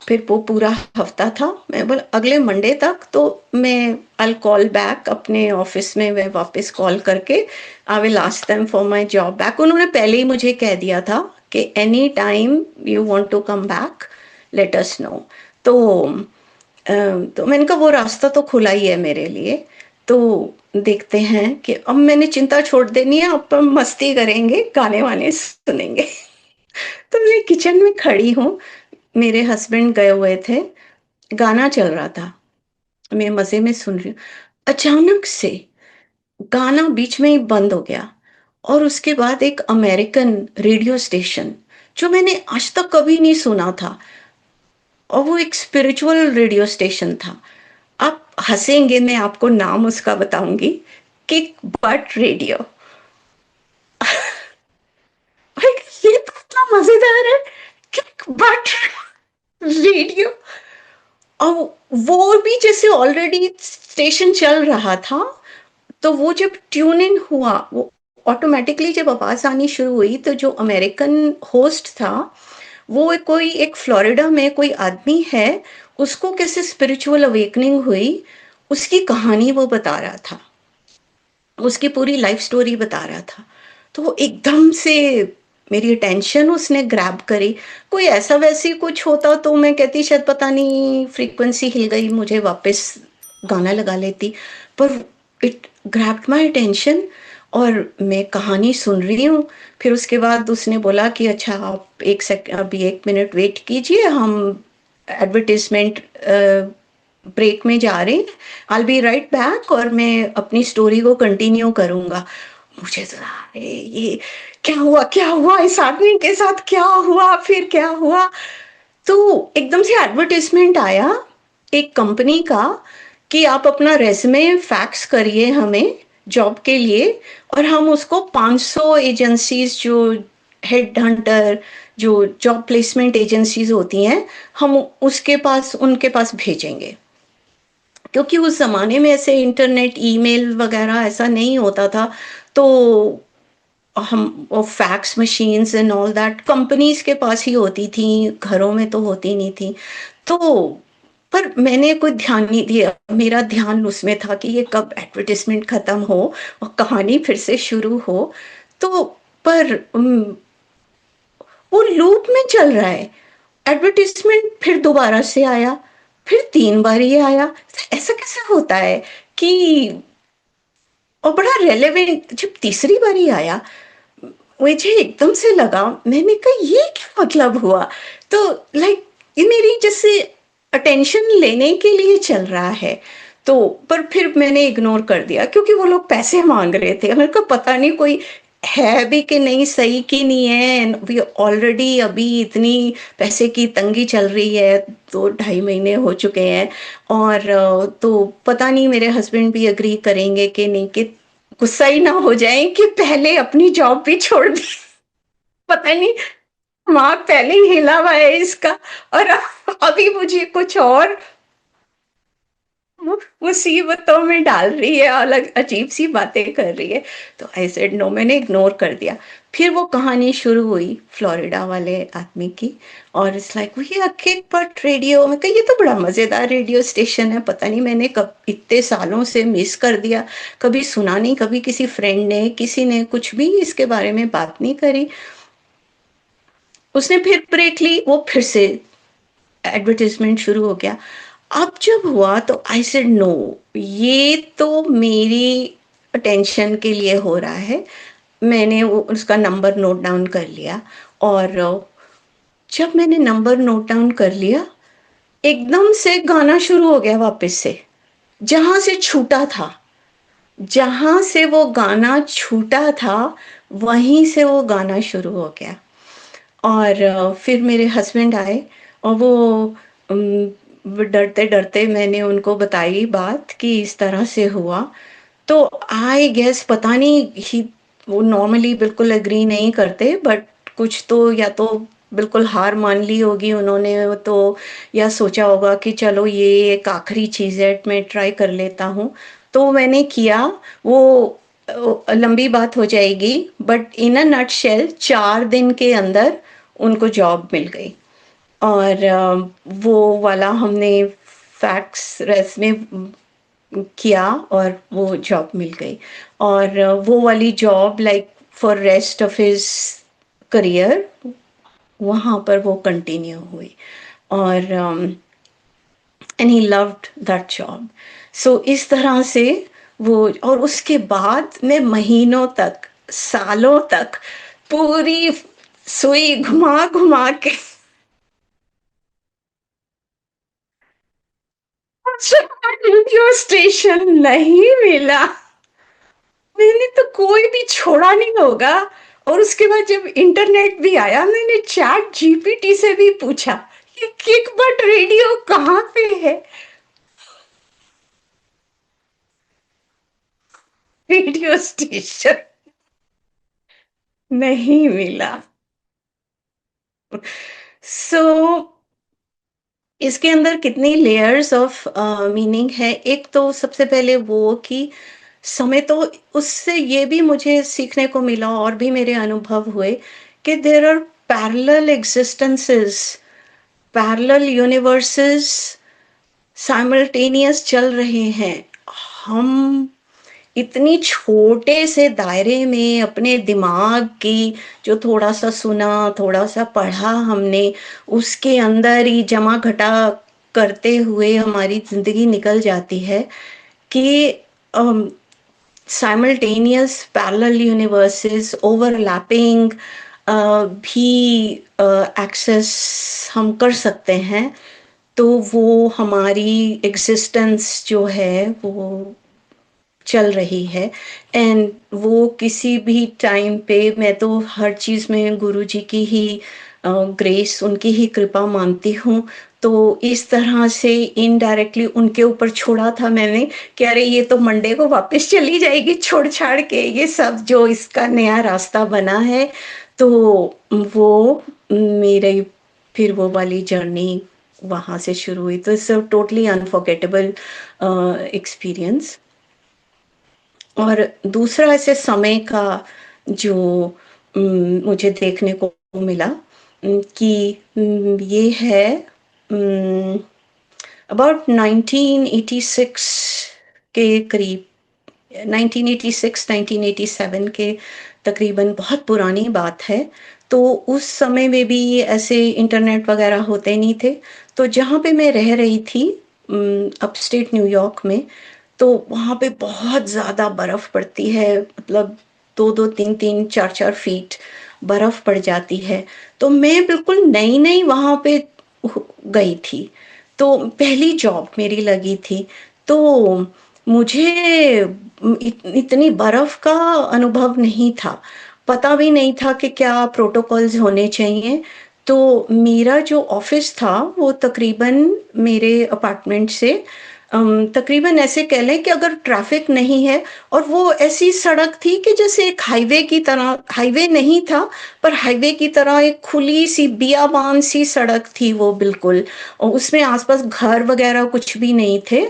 फिर वो पूरा हफ्ता था। मैं बोला अगले मंडे तक तो मैं आई कॉल बैक अपने ऑफिस में, मैं वापस कॉल करके I will ask them for my job back. उन्होंने पहले ही मुझे कह दिया था कि any time you want to come back let us know. तो तो मैंने कहा वो रास्ता तो खुला ही है मेरे लिए, तो देखते हैं कि अब मैंने चिंता छोड़ देनी है, अब हम मस्ती करेंगे, गाने-वाने सुनेंगे। तो मैं किचन में खड़ी हूँ, मेरे हस्बैंड गए हुए थे, गाना चल रहा था, मैं मज़े में सुन रही हूँ। अचानक से गाना बीच में ही बंद हो गया और उसके बाद एक अमेरिकन रेडियो स्टेशन, जो मैंने आज तक कभी नहीं सुना था, और वो एक स्पिरिचुअल रेडियो स्टेशन था। आप हँसेंगे, मैं आपको नाम उसका बताऊँगी, किक बट रेडियो। ये तो इतना मज़ेदार है, किक बट रेडियो। और वो भी जैसे ऑलरेडी स्टेशन चल रहा था, तो वो जब ट्यून इन हुआ, वो ऑटोमैटिकली जब आवाज़ आनी शुरू हुई, तो जो अमेरिकन होस्ट था, वो कोई एक फ्लोरिडा में कोई आदमी है, उसको कैसे स्पिरिचुअल अवेकनिंग हुई, उसकी कहानी वो बता रहा था। उसकी पूरी लाइफ स्टोरी बता रहा था। तो वो एकदम से मेरी अटेंशन उसने ग्रैब करी। कोई ऐसा-वैसी कुछ होता तो मैं कहती शायद पता नहीं फ्रीक्वेंसी हिल गई, मुझे वापस गाना लगा लेती। पर इट ग्रैब्ड माय अटेंशन और मैं कहानी सुन रही हूँ। फिर उसके बाद उसने बोला कि अच्छा आप अभी 1 मिनट वेट कीजिए, हम एडवर्टाइज़मेंट ब्रेक में जा रहे हैं, I will be right back, और मैं अपनी स्टोरी को कंटिन्यू करूँगा। मुझे तो अरे ये क्या हुआ इस आदमी के साथ क्या हुआ, फिर क्या हुआ? तो एकदम से एडवर्टाइज़मेंट आया एक कंपनी का कि आप अपना रेज़्यूमे फैक्स करिए हमें जॉब के लिए, और हम उसको 500 एजेंसीज़ जो हेड हंटर, जो जॉब प्लेसमेंट एजेंसीज़ होती हैं, हम उसके पास उनके पास भेजेंगे। क्योंकि उस ज़माने में ऐसे इंटरनेट, ईमेल वग़ैरह ऐसा नहीं होता था, तो हम वो fax machines and all that companies के पास ही होती थी, घरों में तो होती नहीं थी। तो पर मैंने कोई ध्यान नहीं दिया, मेरा ध्यान उसमें था कि ये कब एडवर्टाइज़मेंट खत्म हो और कहानी फिर से शुरू हो। तो पर वो लूप में चल रहा है। एडवर्टाइज़मेंट फिर दोबारा से आया, फिर 3 बार ये आया। ऐसा कैसे होता है कि, और बड़ा रेलेवेंट जब तीसरी बारी आया, मुझे एकदम से लगा, मैंने कहा ये क्या मतलब हुआ? तो लाइक ये मेरी जैसे अटेंशन लेने के लिए चल रहा है। तो पर फिर मैंने इग्नोर कर दिया क्योंकि वो लोग पैसे माँग रहे थे। मेरे को पता नहीं कोई है भी कि नहीं, सही कि नहीं है। वी ऑलरेडी अभी इतनी पैसे की तंगी चल रही है, 2 ढाई महीने हो चुके हैं, और तो पता नहीं मेरे हस्बैंड भी एग्री करेंगे कि नहीं, कि गुस्सा ही ना हो जाए कि पहले अपनी जॉब भी छोड़ दी। पता नहीं दिमाग पहले ही हिला हुआ है इसका, और अभी मुझे कुछ और मुसीबतों में डाल रही है, अलग अजीब सी बातें कर रही है। तो आई सेड नो, मैंने इग्नोर कर दिया। फिर वो कहानी शुरू हुई फ्लोरिडा वाले आदमी की, और इट्स लाइक ये किक बट रेडियो। मैं कहा ये तो बड़ा मजेदार रेडियो स्टेशन है, पता नहीं मैंने कब इतने सालों से मिस कर दिया, कभी सुना नहीं, कभी किसी फ्रेंड ने, किसी ने कुछ भी इसके बारे में बात नहीं करी। उसने फिर ब्रेक ली, वो फिर से एडवर्टाइजमेंट शुरू हो गया। अब जब हुआ तो आई सेड नो, ये तो मेरी अटेंशन के लिए हो रहा है। मैंने वो उसका नंबर नोट डाउन कर लिया, और जब मैंने नंबर नोट डाउन कर लिया, एकदम से गाना शुरू हो गया वापस से, जहाँ से छूटा था। जहाँ से वो गाना छूटा था, वहीं से वो गाना शुरू हो गया। और फिर मेरे हस्बैंड आए, और वो डरते-डरते मैंने उनको बताई बात कि इस तरह से हुआ। तो आई गेस पता नहीं ही, वो नॉर्मली बिल्कुल एग्री नहीं करते, बट कुछ तो, या तो बिल्कुल हार मान ली होगी उन्होंने, वो तो, या सोचा होगा कि चलो ये एक आखिरी चीज़ है, मैं ट्राई कर लेता हूँ। तो मैंने किया। वो लंबी बात हो जाएगी, बट इन अ नटशेल 4 दिन के अंदर उनको जॉब मिल गई। और वो वाला हमने फैक्स रेज़्यूमे किया, और वो जॉब मिल गई। और वो वाली job like for rest of his career वहाँ पर वो कंटिन्यू हुई, और and he loved that job. So इस तरह से वो, और उसके बाद मैं महीनों तक, सालों तक पूरी सुई घुमा घुमा के रेडियो स्टेशन नहीं मिला। मैंने तो कोई भी छोड़ा नहीं होगा। और उसके बाद जब इंटरनेट भी आया, मैंने चैट जीपीटी से भी पूछा ये किक बट रेडियो कहाँ पे है। रेडियो स्टेशन नहीं मिला। सो इसके अंदर कितनी लेयर्स ऑफ मीनिंग है। एक तो सबसे पहले वो कि समय तो, उससे ये भी मुझे सीखने को मिला, और भी मेरे अनुभव हुए कि there are parallel existences, parallel universes simultaneous चल रहे हैं। हम इतनी छोटे से दायरे में अपने दिमाग की, जो थोड़ा सा सुना, थोड़ा सा पढ़ा हमने, उसके अंदर ही जमा घटा करते हुए हमारी जिंदगी निकल जाती है कि साइमल्टेनियस पैरेलल यूनिवर्सेस ओवरलैपिंग भी एक्सेस हम कर सकते हैं। तो वो हमारी एग्जिस्टेंस जो है वो चल रही है। एंड वो किसी भी टाइम पे, मैं तो हर चीज़ में गुरुजी की ही ग्रेस उनकी ही कृपा मानती हूँ। तो इस तरह से इनडायरेक्टली उनके ऊपर छोड़ा था मैंने कि अरे ये तो मंडे को वापस चली जाएगी छोड़-छाड़ के ये सब जो इसका नया रास्ता बना है। तो वो मेरे फिर वो वाली जर्नी वहाँ से शुरू हुई। तो it's a totally unforgettable experience. और दूसरा ऐसे समय का जो मुझे देखने को मिला कि ये है अबाउट 1986 के करीब, 1986 1987 के तकरीबन, बहुत पुरानी बात है। तो उस समय में भी ऐसे इंटरनेट वगैरह होते नहीं थे। तो जहाँ पे मैं रह रही थी अपस्टेट न्यूयॉर्क में, तो वहाँ पे बहुत ज़्यादा बर्फ़ पड़ती है, मतलब 2-2 3-3 4-4 फीट बर्फ़ पड़ जाती है। तो मैं बिल्कुल नई-नई वहाँ पे गई थी, तो पहली जॉब मेरी लगी थी। तो मुझे इतनी बर्फ़ का अनुभव नहीं था, पता भी नहीं था कि क्या प्रोटोकॉल्स होने चाहिए। तो मेरा जो ऑफ़िस था वो तकरीबन मेरे अपार्टमेंट से तकरीबन ऐसे कह लें कि अगर ट्रैफ़िक नहीं है, और वो ऐसी सड़क थी कि जैसे एक हाईवे की तरह, हाईवे नहीं था, पर हाईवे की तरह एक खुली-सी बियाबान सी सड़क थी वो बिल्कुल। और उसमें आस-पास घर वग़ैरह कुछ भी नहीं थे।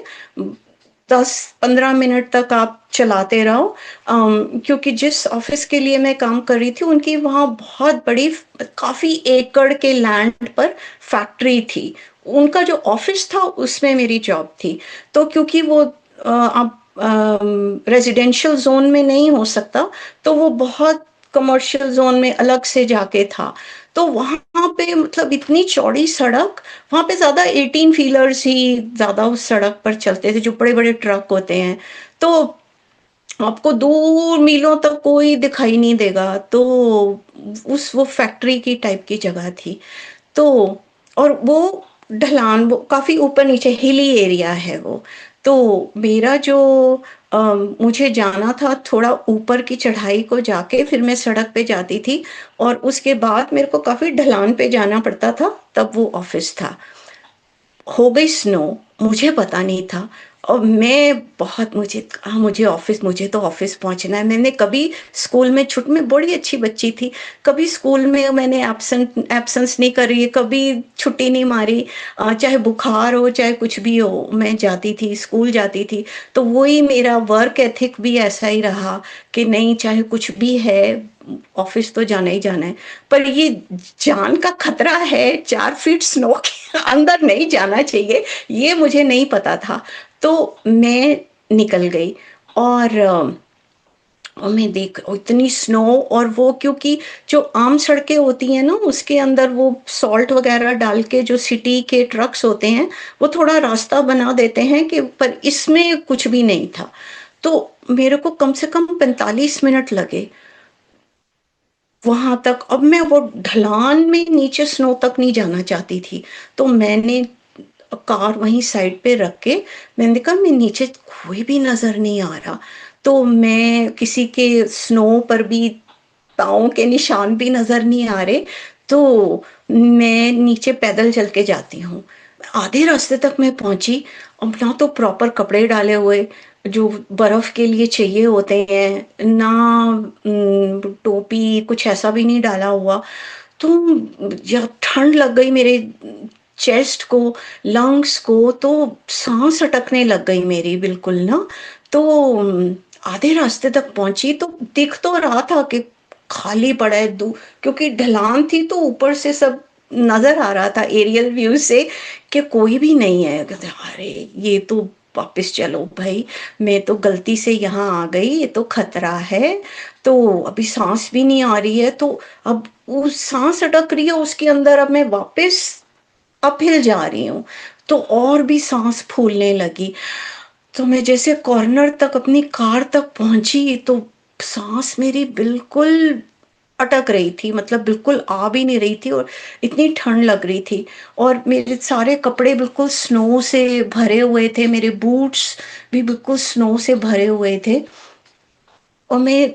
10-15 मिनट तक आप चलाते रहो। क्योंकि जिस ऑफ़िस के लिए मैं काम कर रही थी, उनकी वहाँ बहुत बड़ी काफ़ी एकड़ के लैंड पर फैक्ट्री थी। उनका जो ऑफ़िस था उसमें मेरी जॉब थी। तो क्योंकि वो आप रेज़िडेंशियल ज़ोन में नहीं हो सकता, तो वो बहुत कमर्शियल ज़ोन में अलग से जाके था। तो वहाँ पे मतलब इतनी चौड़ी सड़क, वहाँ पे ज़्यादा 18 व्हीलर्स ही ज़्यादा उस सड़क पर चलते थे, जो बड़े-बड़े ट्रक होते हैं। तो आपको दूर मीलों तक कोई दिखाई नहीं देगा। तो वो फैक्ट्री की टाइप की जगह थी। तो और वो ढलान, वो काफ़ी ऊपर-नीचे हिली एरिया है वो। तो मेरा जो मुझे जाना था थोड़ा ऊपर की चढ़ाई को जाके, फिर मैं सड़क पे जाती थी, और उसके बाद मेरे को काफ़ी ढलान पे जाना पड़ता था, तब वो ऑफ़िस था। हो गई स्नो, मुझे पता नहीं था, और मैं बहुत, मुझे ऑफ़िस, मुझे तो ऑफ़िस पहुँचना है। मैंने कभी स्कूल में मैं बड़ी अच्छी बच्ची थी, कभी स्कूल में मैंने एब्सेंस नहीं करी, कभी छुट्टी नहीं मारी। चाहे बुखार हो, चाहे कुछ भी हो, मैं जाती थी, स्कूल जाती थी। तो वही मेरा वर्क एथिक भी ऐसा ही रहा कि नहीं, चाहे कुछ भी है, ऑफ़िस तो जाना ही जाना है। पर ये जान का खतरा है, 4 फीट स्नो के अंदर नहीं जाना चाहिए, ये मुझे नहीं पता था। तो मैं निकल गई, और मैं इतनी स्नो, और वो क्योंकि जो आम सड़कें होती हैं ना, उसके अंदर वो सॉल्ट वगैरह डाल के जो सिटी के ट्रक्स होते हैं, वो थोड़ा रास्ता बना देते हैं कि, पर इसमें कुछ भी नहीं था। तो मेरे को कम से कम 45 मिनट लगे वहाँ तक। अब मैं वो ढलान में नीचे स्नो तक नहीं जाना चाहती थी, तो मैंने कार वहीं साइड पे रख के, मैंने कहा मैं नीचे, कोई भी नज़र नहीं आ रहा। तो मैं किसी के स्नो पर भी पाँव के निशान भी नज़र नहीं आ रहे, तो मैं नीचे पैदल चल के जाती हूँ। आधे रास्ते तक मैं पहुँची, अब ना तो प्रॉपर कपड़े डाले हुए, जो बर्फ़ के लिए चाहिए होते हैं, ना टोपी, कुछ ऐसा भी नहीं डाला हुआ। तो जब ठंड लग गई मेरे चेस्ट को, लंग्स को, तो साँस अटकने लग गई मेरी बिल्कुल ना। तो आधे रास्ते तक पहुँची, तो दिख तो रहा था कि खाली पड़ा है, क्योंकि ढलान थी, तो ऊपर से सब नज़र आ रहा था एरियल व्यू से कि कोई भी नहीं है। कहते अरे ये तो वापस चलो भाई, मैं तो गलती से यहाँ आ गई, ये तो खतरा है। तो अभी साँस भी नहीं आ रही है, तो अब वो साँस अटक रही है उसके अंदर, अब मैं वापस अपहिल जा रही हूँ, तो और भी साँस फूलने लगी। तो मैं जैसे कॉर्नर तक अपनी कार तक पहुँची, तो साँस मेरी बिल्कुल अटक रही थी, मतलब बिल्कुल आ भी नहीं रही थी, और इतनी ठंड लग रही थी, और मेरे सारे कपड़े बिल्कुल स्नो से भरे हुए थे, मेरे बूट्स भी बिल्कुल स्नो से भरे हुए थे। और मैं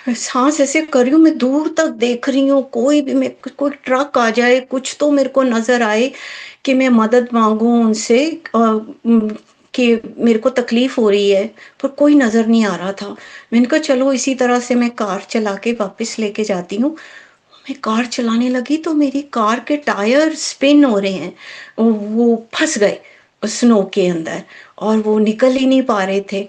सांस ऐसे कर रही हूँ, मैं दूर तक देख रही हूँ, कोई भी मैं कोई ट्रक आ जाए, कुछ तो मेरे को नज़र आए कि मैं मदद माँगूँ उनसे, कि मेरे को तकलीफ़ हो रही है, पर कोई नज़र नहीं आ रहा था। मैंने कहा चलो इसी तरह से मैं कार चला के वापस लेके जाती हूँ। मैं कार चलाने लगी तो मेरी कार के टायर स्पिन हो रहे हैं। वो फँस गए स्नो के अंदर और वो निकल ही नहीं पा रहे थे।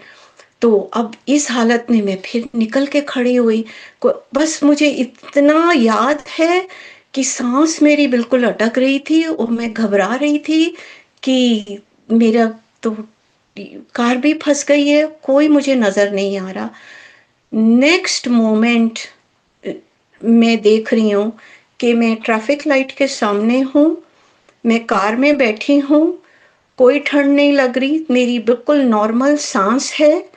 तो अब इस हालत में मैं फिर निकल के खड़ी हुई। बस मुझे इतना याद है कि सांस मेरी बिल्कुल अटक रही थी और मैं घबरा रही थी कि मेरा तो कार भी फंस गई है, कोई मुझे नजर नहीं आ रहा। नेक्स्ट मोमेंट मैं देख रही हूँ कि मैं ट्रैफिक लाइट के सामने हूँ, मैं कार में बैठी हूँ, कोई ठंड नहीं लग रही, मेरी बिल्कुल नॉर्मल सांस है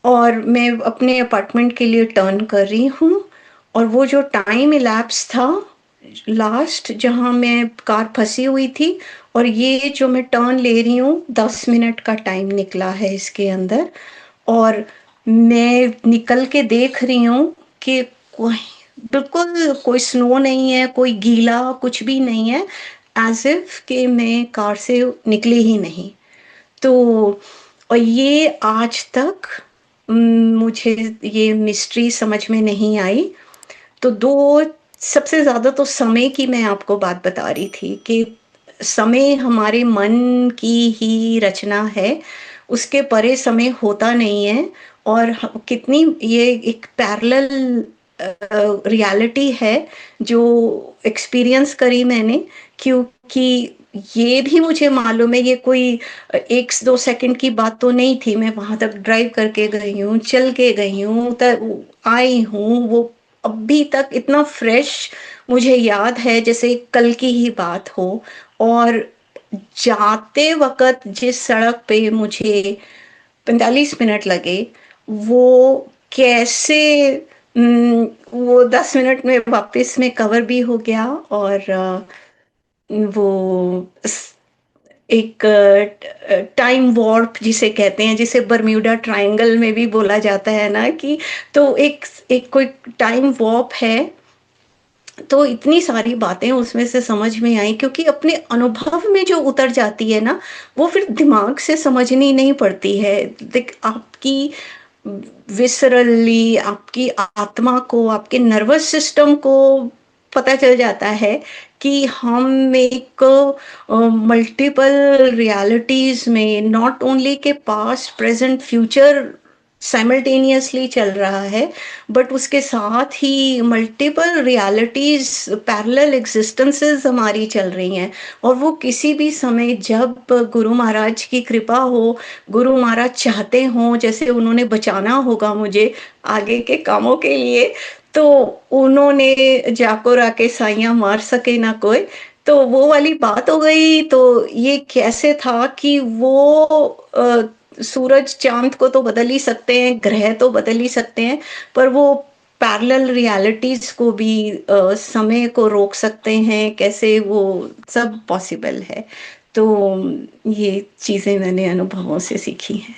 और मैं अपने अपार्टमेंट के लिए टर्न कर रही हूँ। और वो जो टाइम इलैप्स था लास्ट जहाँ मैं कार फंसी हुई थी और ये जो मैं टर्न ले रही हूँ, 10 मिनट का टाइम निकला है इसके अंदर। और मैं निकल के देख रही हूँ कि कोई बिल्कुल कोई स्नो नहीं है, कोई गीला कुछ भी नहीं है, एज इफ कि मैं कार से निकली ही नहीं। तो और ये आज तक मुझे ये मिस्ट्री समझ में नहीं आई। तो 2 सबसे ज़्यादा तो समय की मैं आपको बात बता रही थी कि समय हमारे मन की ही रचना है, उसके परे समय होता नहीं है। और कितनी ये एक पैरेलल रियलिटी है जो एक्सपीरियंस करी मैंने, क्योंकि ये भी मुझे मालूम है ये कोई 1-2 सेकंड की बात तो नहीं थी। मैं वहां तक ड्राइव करके गई हूँ, चल के गई हूँ, आई हूँ। वो अभी तक इतना फ्रेश मुझे याद है जैसे कल की ही बात हो। और जाते वक़्त जिस सड़क पे मुझे 45 मिनट लगे, वो कैसे वो 10 मिनट में वापस में कवर भी हो गया। और वो एक टाइम वॉर्प जिसे कहते हैं, जिसे बर्म्यूडा ट्रायंगल में भी बोला जाता है ना, कि तो एक एक कोई टाइम वॉर्प है। तो इतनी सारी बातें उसमें से समझ में आई, क्योंकि अपने अनुभव में जो उतर जाती है ना, वो फिर दिमाग से समझनी नहीं पड़ती है। देख आपकी विसरली आपकी आत्मा को, आपके नर्वस सिस्टम को पता चल जाता है कि हम एक मल्टीपल रियलिटीज में, नॉट ओनली के पास्ट प्रेजेंट फ्यूचर साइमल्टेनियसली चल रहा है, बट उसके साथ ही मल्टीपल रियलिटीज, पैरेलल एग्जिस्टेंसेस हमारी चल रही हैं। और वो किसी भी समय जब गुरु महाराज की कृपा हो, गुरु महाराज चाहते हों, जैसे उन्होंने बचाना होगा मुझे आगे के कामों के लिए, तो उन्होंने जाको राके साइयां मार सके ना कोई। तो वो वाली बात हो गई। तो ये कैसे था कि वो सूरज चांद को तो बदल ही सकते हैं, ग्रह तो बदल ही सकते हैं, पर वो पैरेलल रियलिटीज को भी समय को रोक सकते हैं, कैसे वो सब पॉसिबल है। तो ये चीजें मैंने अनुभवों से सीखी हैं।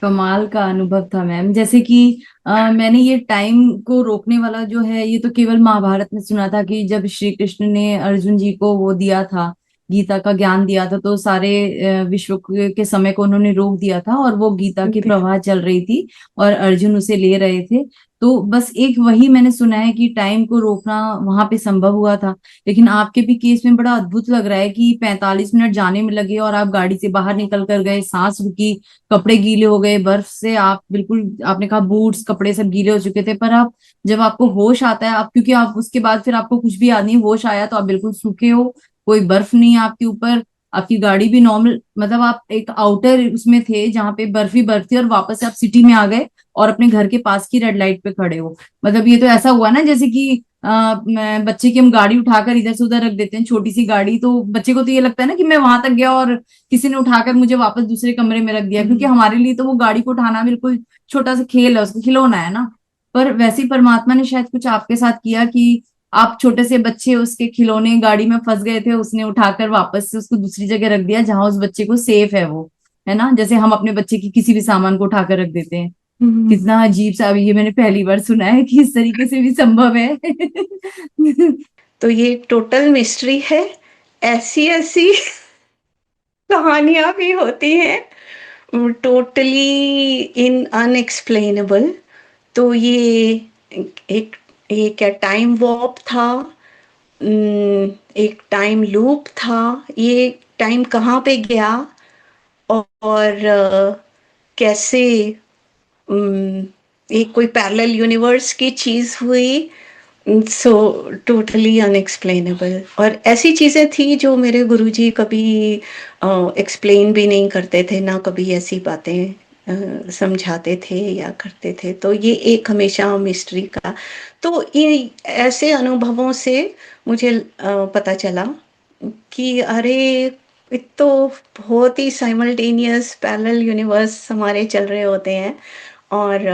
कमाल का अनुभव था मैम। जैसे कि मैंने ये टाइम को रोकने वाला जो है ये तो केवल महाभारत में सुना था कि जब श्री कृष्ण ने अर्जुन जी को वो दिया था, गीता का ज्ञान दिया था, तो सारे विश्व के समय को उन्होंने रोक दिया था और वो गीता की प्रवाह चल रही थी और अर्जुन उसे ले रहे थे। तो बस एक वही मैंने सुना है कि टाइम को रोकना वहां पे संभव हुआ था। लेकिन आपके भी केस में बड़ा अद्भुत लग रहा है कि 45 मिनट जाने में लगे और आप गाड़ी से बाहर निकल कर गए, सांस रुकी, कपड़े गीले हो गए बर्फ से, आप बिल्कुल आपने कहा बूट्स कपड़े सब गीले हो चुके थे, पर आप जब आपको होश आता है, आप क्योंकि आप उसके बाद फिर आपको कुछ भी याद नहीं, होश आया तो आप बिल्कुल सूखे हो, कोई बर्फ नहीं है आपके ऊपर, आपकी गाड़ी भी नॉर्मल, मतलब आप एक आउटर उसमें थे जहाँ पे बर्फ ही बर्फ थी और वापस से आप सिटी में आ गए और अपने घर के पास की रेड लाइट पे खड़े हो। मतलब ये तो ऐसा हुआ ना जैसे कि बच्चे की हम गाड़ी उठाकर इधर से उधर रख देते हैं, छोटी सी गाड़ी, तो बच्चे को तो ये लगता है ना कि मैं वहां तक गया और किसी ने उठाकर मुझे वापस दूसरे कमरे में रख दिया, क्योंकि हमारे लिए तो वो गाड़ी को उठाना बिल्कुल छोटा सा खेल है, उसको खिलौना है ना। पर वैसे ही परमात्मा ने शायद कुछ आपके साथ किया कि आप छोटे से बच्चे उसके खिलौने गाड़ी में फंस गए थे, उसने उठाकर वापस से उसको दूसरी जगह रख दिया जहां उस बच्चे को सेफ है वो, है ना, जैसे हम अपने बच्चे की किसी भी सामान को उठाकर रख देते हैं। कितना अजीब सा, अभी ये मैंने पहली बार सुना है कि इस तरीके से भी संभव है। तो ये टोटल मिस्ट्री है। ऐसी ऐसी कहानियां भी होती हैं टोटली इन अनएक्सप्लेनेबल। तो एक ये क्या टाइम वॉर्प था, एक टाइम लूप था, ये टाइम कहाँ पे गया और कैसे एक कोई पैरेलल यूनिवर्स की चीज हुई। So totally unexplainable. और ऐसी चीजें थी जो मेरे गुरुजी कभी एक्सप्लेन भी नहीं करते थे, ना कभी ऐसी बातें समझाते थे या करते थे। तो ये एक हमेशा मिस्ट्री का। तो ये ऐसे अनुभवों से मुझे पता चला कि अरे ये तो बहुत ही साइमल्टेनियस पैरेलल यूनिवर्स हमारे चल रहे होते हैं। और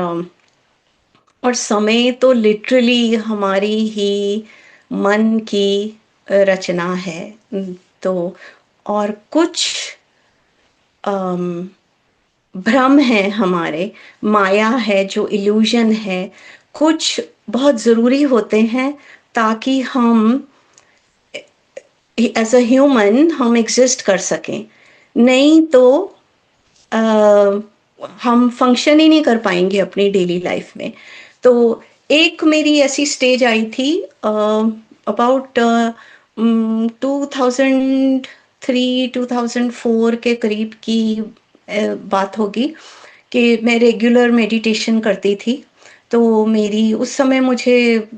और समय तो लिटरली हमारी ही मन की रचना है। तो और कुछ अम, भ्रम है हमारे, माया है, जो इल्यूजन है, कुछ बहुत ज़रूरी होते हैं ताकि हम एज अ ह्यूमन हम एग्जिस्ट कर सकें। नहीं तो अ, हम फंक्शन ही नहीं कर पाएंगे अपनी डेली लाइफ में। तो एक मेरी ऐसी स्टेज आई थी अबाउट 2003-2004 के करीब की बात होगी कि मैं रेगुलर मेडिटेशन करती थी। तो मेरी उस समय मुझे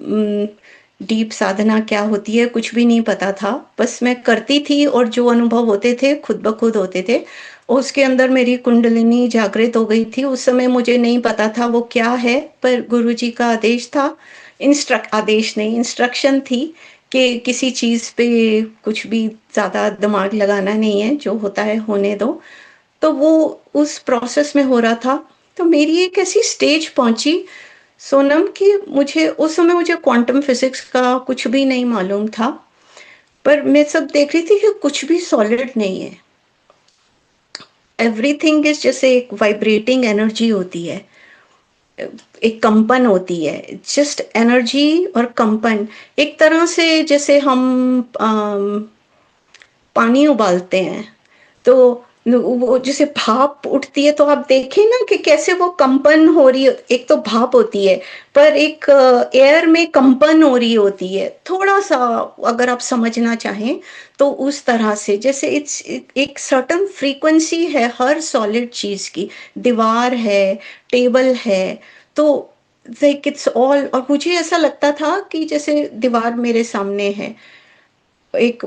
डीप साधना क्या होती है कुछ भी नहीं पता था, बस मैं करती थी और जो अनुभव होते थे खुद ब खुद होते थे। उसके अंदर मेरी कुंडलिनी जागृत हो गई थी। उस समय मुझे नहीं पता था वो क्या है, पर गुरुजी का आदेश था, आदेश नहीं, इंस्ट्रक्शन थी कि किसी चीज़ पे कुछ भी ज़्यादा दिमाग लगाना नहीं है, जो होता है होने दो। तो वो उस प्रोसेस में हो रहा था। तो मेरी एक ऐसी स्टेज पहुंची सोनम कि मुझे उस समय मुझे क्वांटम फिजिक्स का कुछ भी नहीं मालूम था, पर मैं सब देख रही थी कि कुछ भी सॉलिड नहीं है। एवरीथिंग इज जैसे एक वाइब्रेटिंग एनर्जी होती है, एक कंपन होती है, जस्ट एनर्जी और कंपन। एक तरह से जैसे हम पानी उबालते हैं तो वो जैसे भाप उठती है, तो आप देखें ना कि कैसे वो कंपन हो रही है। एक तो भाप होती है, पर एक एयर में कंपन हो रही होती है थोड़ा सा, अगर आप समझना चाहें तो उस तरह से जैसे इट्स एक सर्टन फ्रीक्वेंसी है हर सॉलिड चीज की। दीवार है, टेबल है, तो लाइक इट्स ऑल। और मुझे ऐसा लगता था कि जैसे दीवार मेरे सामने है, एक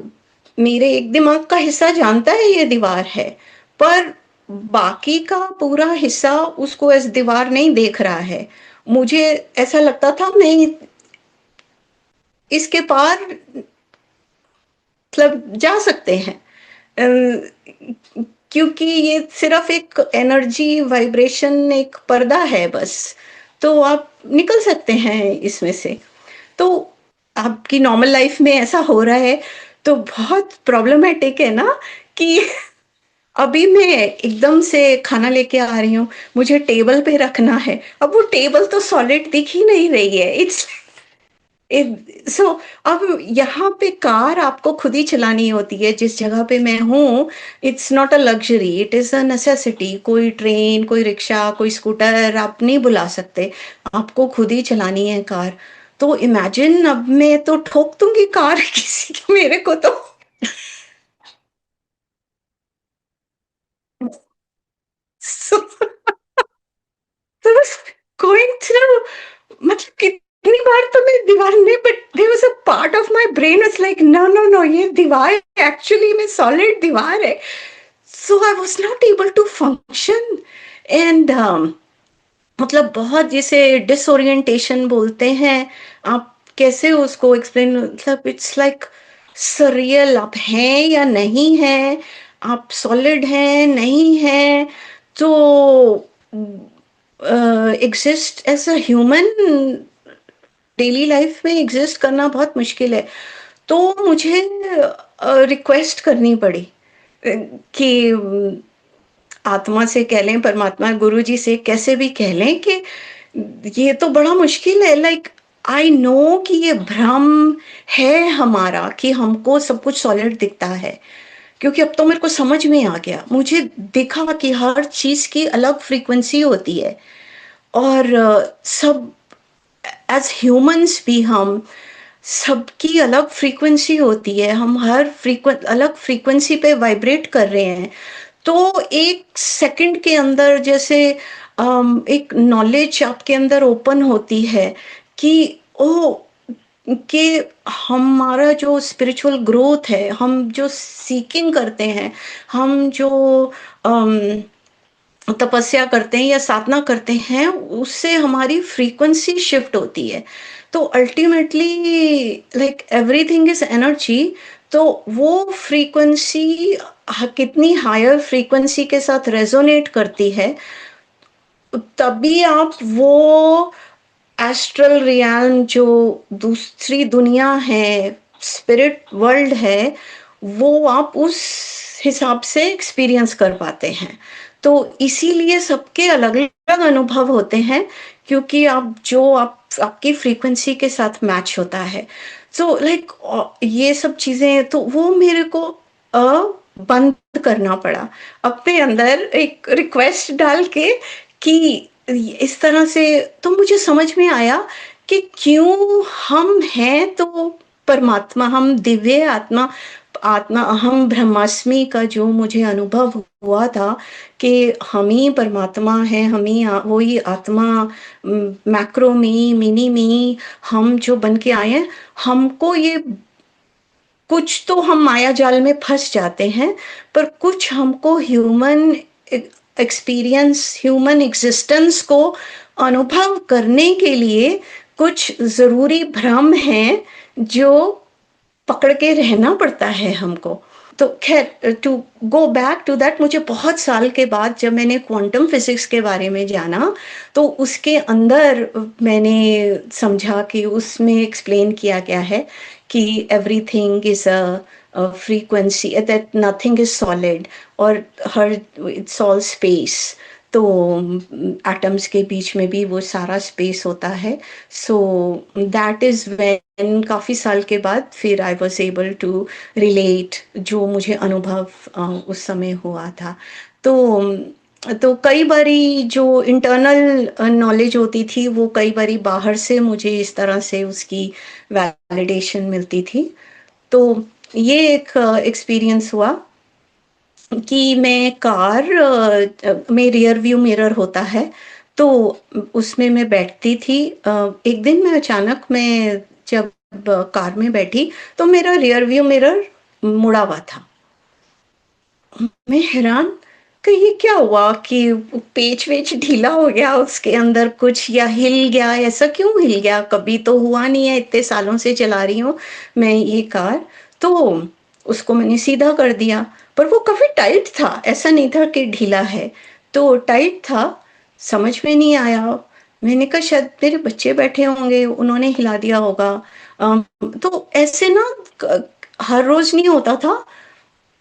मेरे एक दिमाग का हिस्सा जानता है ये दीवार है, पर बाकी का पूरा हिस्सा उसको एज दीवार नहीं देख रहा है। मुझे ऐसा लगता था मैं इसके पार मतलब जा सकते हैं, क्योंकि ये सिर्फ एक एनर्जी वाइब्रेशन, एक पर्दा है बस। तो आप निकल सकते हैं इसमें से। तो आपकी नॉर्मल लाइफ में ऐसा हो रहा है तो बहुत प्रॉब्लमेटिक है ना कि अभी मैं एकदम से खाना लेके आ रही हूँ, मुझे टेबल पे रखना है, अब वो टेबल तो सॉलिड दिख ही नहीं रही है। इट्स सो अब यहाँ पे कार आपको खुद ही चलानी होती है जिस जगह पे मैं हूँ। It's not a luxury, it is a necessity. कोई ट्रेन, कोई रिक्शा, कोई स्कूटर आप नहीं बुला सकते, आपको खुद ही चलानी है कार। तो इमेजिन अब मैं तो ठोक दूंगी कार किसी को, मेरे को तो so, गोइंग थ्रू, मतलब कितनी बार तो मैं दीवार में, but there was a part of my brain was like no no no, ये दीवार एक्चुअली में सॉलिड दीवार है। So I was not able to function. And मतलब बहुत जिसे डिसोरिएंटेशन बोलते हैं, आप कैसे उसको एक्सप्लेन, मतलब इट्स लाइक सरियल। आप हैं या नहीं हैं, आप सॉलिड हैं नहीं हैं। तो exist as a human daily life में एग्जिस्ट करना बहुत मुश्किल है। तो मुझे रिक्वेस्ट करनी पड़ी कि आत्मा से कह लें, परमात्मा, गुरु जी से कैसे भी कह लें कि ये तो बड़ा मुश्किल है। लाइक आई नो कि ये भ्रम है हमारा कि हमको सब कुछ सॉलिड दिखता है, क्योंकि अब तो मेरे को समझ में आ गया, मुझे दिखा कि हर चीज की अलग फ्रीक्वेंसी होती है। और सब एज ह्यूमंस भी हम सबकी अलग फ्रीक्वेंसी होती है, हम हर अलग फ्रीक्वेंसी पे वाइब्रेट कर रहे हैं। तो एक सेकंड के अंदर जैसे एक नॉलेज आपके अंदर ओपन होती है कि ओ, कि हमारा जो स्पिरिचुअल ग्रोथ है, हम जो सीकिंग करते हैं, हम जो अम, तपस्या करते हैं या साधना करते हैं, उससे हमारी फ्रीक्वेंसी शिफ्ट होती है। तो ultimately like everything is energy. तो वो फ्रीक्वेंसी कितनी हायर फ्रीक्वेंसी के साथ रेजोनेट करती है, तभी आप वो एस्ट्रल रियल्म, जो दूसरी दुनिया है, स्पिरिट वर्ल्ड है, वो आप उस हिसाब से एक्सपीरियंस कर पाते हैं। तो इसीलिए सबके अलग अलग अनुभव होते हैं, क्योंकि आप जो आपकी फ्रीक्वेंसी के साथ मैच होता है। सो लाइक ये सब चीजें तो वो मेरे को बंद करना पड़ा अपने अंदर, एक रिक्वेस्ट डाल के कि इस तरह से। तो मुझे समझ में आया कि क्यों हम हैं तो परमात्मा, हम दिव्य आत्मा, आत्मा अहम ब्रह्मास्मि का जो मुझे अनुभव हुआ था कि हम ही परमात्मा हैं, हम ही वो ही आत्मा, मैक्रो मी, मिनी मी, हम जो बन के आए हैं। हमको ये कुछ तो हम माया जाल में फंस जाते हैं, पर कुछ हमको ह्यूमन एक्सपीरियंस, ह्यूमन एग्जिस्टेंस को अनुभव करने के लिए कुछ जरूरी भ्रम हैं जो पकड़ के रहना पड़ता है हमको। तो खैर, to go back to that, मुझे बहुत साल के बाद जब मैंने क्वांटम फिजिक्स के बारे में जाना, तो उसके अंदर मैंने समझा कि उसमें एक्सप्लेन किया गया है कि everything is a frequency, that nothing is solid, और हर इट्स ऑल स्पेस। तो एटम्स के बीच में भी वो सारा स्पेस होता है। सो दैट इज व्हेन काफी साल के बाद फिर I was able to relate जो मुझे अनुभव उस समय हुआ था। तो तो कई बारी जो इंटरनल नॉलेज होती थी, वो कई बारी बाहर से मुझे इस तरह से उसकी वैलिडेशन मिलती थी। तो ये एक एक्सपीरियंस हुआ कि मैं कार में रियर व्यू मिरर होता है, तो उसमें मैं बैठती थी। एक दिन मैं अचानक, मैं जब कार में बैठी, तो मेरा रियर व्यू मिरर मुड़ा हुआ था। मैं हैरान कि ये क्या हुआ, कि पेच वेच ढीला हो गया उसके अंदर कुछ, या हिल गया, ऐसा क्यों हिल गया, कभी तो हुआ नहीं है, इतने सालों से चला रही हूँ मैं ये कार। तो उसको मैंने सीधा कर दिया, पर वो काफी टाइट था, ऐसा नहीं था कि ढीला है, तो टाइट था। समझ में नहीं आया, मैंने कहा शायद मेरे बच्चे बैठे होंगे, उन्होंने हिला दिया होगा। तो ऐसे ना हर रोज नहीं होता था।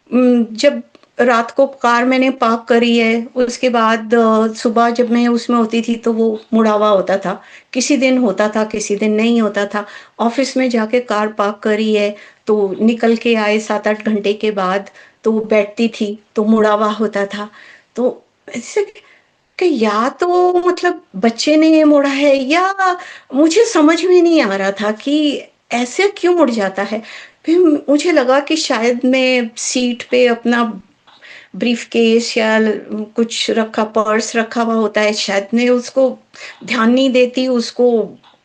जब रात को कार मैंने पार्क करी है, उसके बाद सुबह जब मैं उसमें होती थी तो वो मुड़ा हुआ होता था। किसी दिन होता था, किसी दिन नहीं होता था। ऑफिस में जाके कार पार्क करी है, तो निकल के आए 7-8 घंटे के बाद, तो बैठती थी तो मुड़ा हुआ होता था। तो ऐसे कि या तो मतलब बच्चे ने ये मोड़ा है, या मुझे समझ में नहीं आ रहा था कि ऐसे क्यों मुड़ जाता है। फिर मुझे लगा कि शायद मैं सीट पे अपना ब्रीफकेस या कुछ रखा, पर्स रखा हुआ होता है, शायद मैं उसको ध्यान नहीं देती, उसको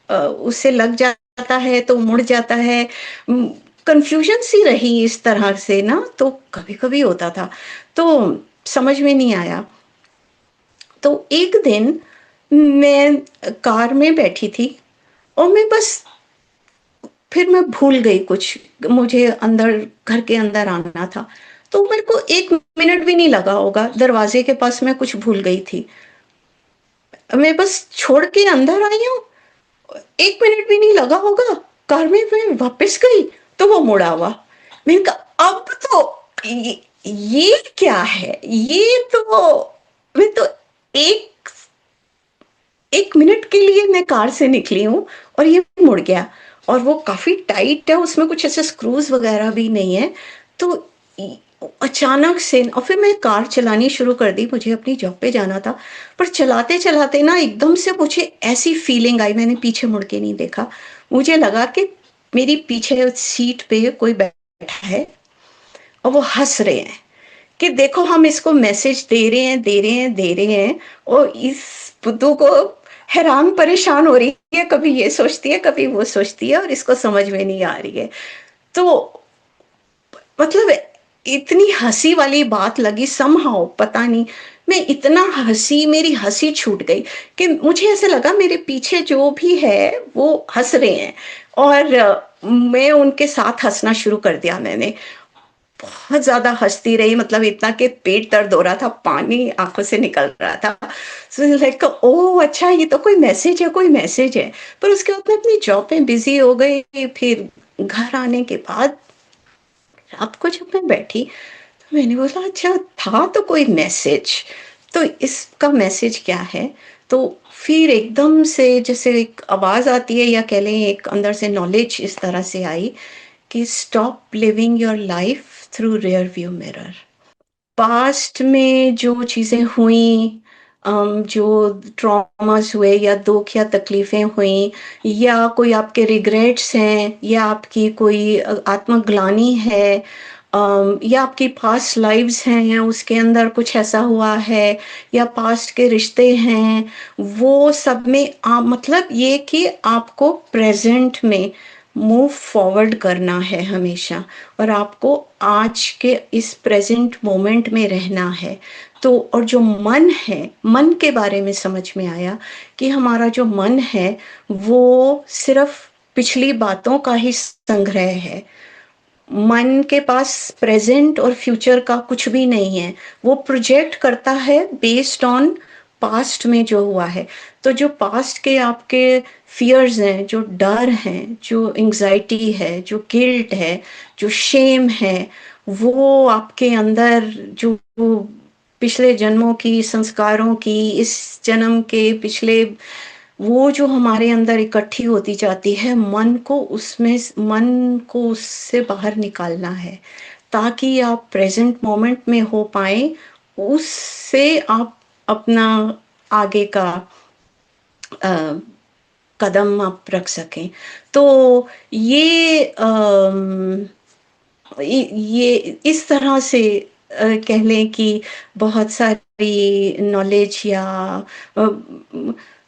उससे लग जाता है तो मुड़ जाता है। कंफ्यूजन सी रही इस तरह से ना, तो कभी कभी होता था, तो समझ में नहीं आया। तो एक दिन मैं कार में बैठी थी, और मैं बस, फिर मैं भूल गई कुछ, मुझे अंदर, घर के अंदर आना था। तो मेरे को 1 मिनट भी नहीं लगा होगा, दरवाजे के पास मैं कुछ भूल गई थी, मैं बस छोड़ के अंदर आई हूँ, 1 मिनट भी नहीं लगा होगा, कार में मैं वापस गई, तो वो मुड़ा हुआ। मैंने कहा अब तो ये क्या है, ये तो मैं तो एक एक मिनट के लिए मैं कार से निकली हूँ और ये मुड़ गया, और वो काफी टाइट है, उसमें कुछ ऐसे स्क्रूज वगैरह भी नहीं है। तो अचानक से, और फिर मैं कार चलानी शुरू कर दी, मुझे अपनी जॉब पे जाना था। पर चलाते चलाते ना एकदम से मुझे ऐसी फीलिंग आई, मैंने पीछे मुड़ के नहीं देखा, मुझे लगा कि मेरी पीछे सीट पे कोई बैठा है और वो हंस रहे हैं कि देखो हम इसको मैसेज दे रहे हैं, दे रहे हैं, दे रहे हैं, और इस बुद्धू को हैरान परेशान हो रही है, कभी ये सोचती है कभी वो सोचती है, और इसको समझ में नहीं आ रही है। तो मतलब इतनी हंसी वाली बात लगी, समहाउ पता नहीं, मैं इतना हंसी, मेरी हंसी छूट गई कि मुझे ऐसे लगा मेरे पीछे जो भी है वो हंस रहे हैं, और मैं उनके साथ हंसना शुरू कर दिया। मैंने बहुत ज्यादा हंसती रही, मतलब इतना कि पेट दर्द हो रहा था, पानी आंखों से निकल रहा था। सो लाइक ओह अच्छा, ये तो कोई मैसेज है, कोई मैसेज है। पर उसके बाद मैं अपनी जॉब में बिजी हो गई। फिर घर आने के बाद रात को जब मैं बैठी तो मैंने बोला अच्छा, था तो कोई मैसेज, तो इसका मैसेज क्या है। तो फिर एकदम से जैसे एक आवाज आती है, या कह लें एक अंदर से नॉलेज इस तरह से आई कि stop living your life through rear view mirror. Past में जो चीजें हुई, जो ट्रॉमास हुए या दुख या तकलीफें हुई, या कोई आपके रिग्रेट्स हैं, या आपकी कोई आत्मग्लानि है, या आपकी पास्ट लाइव्स हैं, या उसके अंदर कुछ ऐसा हुआ है, या पास्ट के रिश्ते हैं, वो सब में आप मतलब ये कि आपको प्रेजेंट में मूव फॉरवर्ड करना है हमेशा, और आपको आज के इस प्रेजेंट मोमेंट में रहना है। तो और जो मन है, मन के बारे में समझ में आया कि हमारा जो मन है वो सिर्फ पिछली बातों का ही संग्रह है। मन के पास प्रेजेंट और फ्यूचर का कुछ भी नहीं है, वो प्रोजेक्ट करता है बेस्ड ऑन पास्ट में जो हुआ है। तो जो पास्ट के आपके फियर्स हैं, जो डर हैं, जो एंजाइटी है, जो गिल्ट है, जो शेम है, वो आपके अंदर जो पिछले जन्मों की संस्कारों की, इस जन्म के पिछले, वो जो हमारे अंदर इकट्ठी होती जाती है, मन को उससे बाहर निकालना है, ताकि आप प्रेजेंट मोमेंट में हो पाए, उससे आप अपना आगे का अ, कदम आप रख सकें। तो ये ये इस तरह से कह लें कि बहुत सारी नॉलेज, या अ,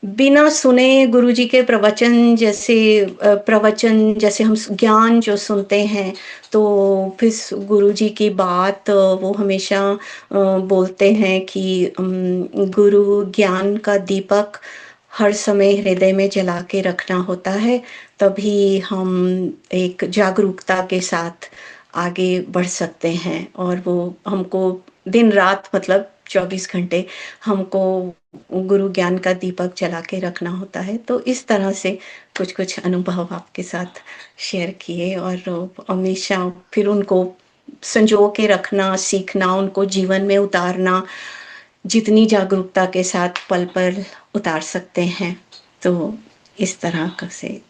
बिना सुने गुरुजी के प्रवचन जैसे, प्रवचन जैसे हम ज्ञान जो सुनते हैं, तो फिर गुरुजी की बात वो हमेशा बोलते हैं कि गुरु ज्ञान का दीपक हर समय हृदय में जला के रखना होता है, तभी हम एक जागरूकता के साथ आगे बढ़ सकते हैं। और वो हमको दिन रात मतलब 24 घंटे हमको गुरु ज्ञान का दीपक जला के रखना होता है। तो इस तरह से कुछ कुछ अनुभव आपके साथ शेयर किए, और हमेशा फिर उनको संजो के रखना, सीखना, उनको जीवन में उतारना, जितनी जागरूकता के साथ पल पल उतार सकते हैं। तो इस तरह का से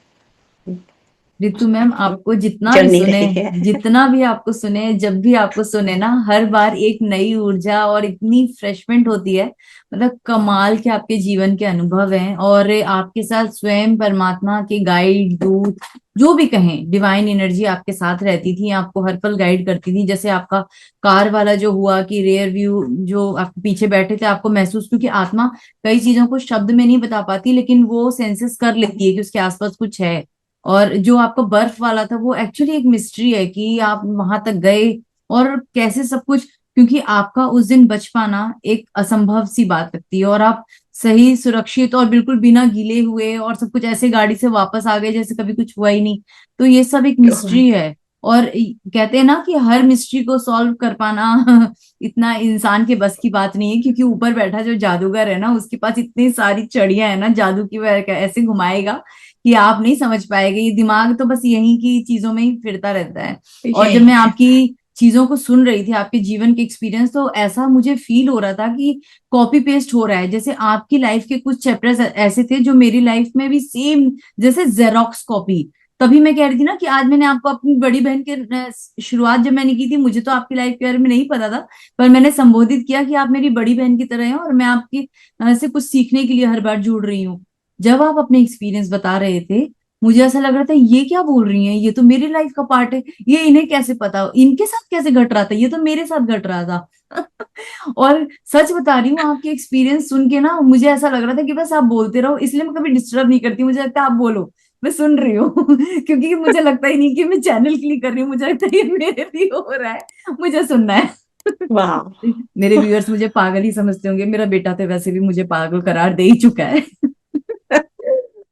रितु मैम, आपको जितना भी जर्नी सुने, रही है। जितना भी आपको सुने, जब भी आपको सुने ना, हर बार एक नई ऊर्जा और इतनी फ्रेशमेंट होती है। मतलब कमाल के आपके जीवन के अनुभव हैं, और आपके साथ स्वयं परमात्मा के गाइड, दूत, जो भी कहें, डिवाइन एनर्जी आपके साथ रहती थी, आपको हर पल गाइड करती थी। जैसे आपका कार वाला जो हुआ कि रेयर व्यू, जो आपके पीछे बैठे थे, आपको महसूस, क्योंकि आत्मा कई चीजों को शब्द में नहीं बता पाती, लेकिन वो सेंसेस कर लेती है कि उसके आसपास कुछ है। और जो आपका बर्फ वाला था, वो एक्चुअली एक मिस्ट्री है कि आप वहां तक गए और कैसे सब कुछ, क्योंकि आपका उस दिन बच पाना एक असंभव सी बात लगती है, और आप सही, सुरक्षित और बिल्कुल बिना गीले हुए और सब कुछ ऐसे गाड़ी से वापस आ गए जैसे कभी कुछ हुआ ही नहीं। तो ये सब एक मिस्ट्री है। और कहते हैं ना कि हर मिस्ट्री को सॉल्व कर पाना इतना इंसान के बस की बात नहीं है, क्योंकि ऊपर बैठा जो जादूगर है ना, उसके पास इतनी सारी चड़ियां है ना, जादू की वह ऐसे घुमाएगा कि आप नहीं समझ पाएंगे। ये दिमाग तो बस यहीं की चीजों में ही फिरता रहता है। और जब मैं ये आपकी चीजों को सुन रही थी, आपके जीवन के एक्सपीरियंस, तो ऐसा मुझे फील हो रहा था कि कॉपी पेस्ट हो रहा है। जैसे आपकी लाइफ के कुछ चैप्टर्स ऐसे थे जो मेरी लाइफ में भी सेम, जैसे जेरोक्स कॉपी। तभी मैं कह रही थी ना कि आज मैंने आपको अपनी बड़ी बहन के शुरुआत जब मैंने की थी, मुझे तो आपकी लाइफ के बारे में नहीं पता था, पर मैंने संबोधित किया कि आप मेरी बड़ी बहन की तरह हैं और मैं आपकी से कुछ सीखने के लिए हर बार जुड़ रही हूँ। जब आप अपने एक्सपीरियंस बता रहे थे, मुझे ऐसा लग रहा था ये क्या बोल रही हैं, ये तो मेरी लाइफ का पार्ट है, ये इन्हें कैसे पता, इनके साथ कैसे घट रहा था, ये तो मेरे साथ घट रहा था। और सच बता रही हूँ, आपके एक्सपीरियंस सुन के ना मुझे ऐसा लग रहा था कि बस आप बोलते रहो, इसलिए मैं कभी डिस्टर्ब नहीं करती, मुझे लगता है आप बोलो, मैं सुन रही हूँ। क्योंकि मुझे लगता ही नहीं कि मैं चैनल क्लिक कर रही हूँ, मुझे लगता है ये मेरे लिए हो रहा है, मुझे सुनना है। वाह। मेरे व्यूअर्स मुझे पागल ही समझते होंगे, मेरा बेटा तो वैसे भी मुझे पागल करार दे ही चुका है।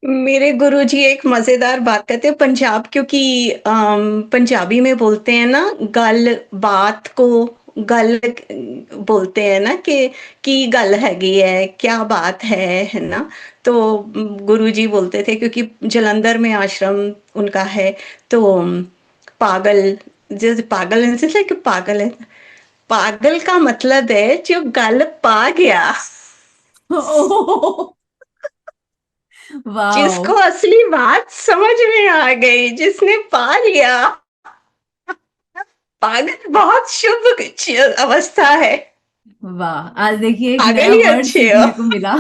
मेरे गुरुजी एक मजेदार बात कहते हैं पंजाब, क्योंकि पंजाबी में बोलते हैं ना, गल बात को गल बोलते हैं ना, कि गल हैगी है, क्या बात है ना। तो गुरुजी बोलते थे, क्योंकि जलंधर में आश्रम उनका है, तो पागल, जैसे पागल है कि पागल है, पागल का मतलब है जो गल पा गया, वाह। जिसको असली बात समझ में आ गई, जिसने पा लिया। पागल बहुत शुभ अवस्था है। वाह, आज देखिए एक पागल नया ही वर्ड अच्छे हो। सीखने को मिला।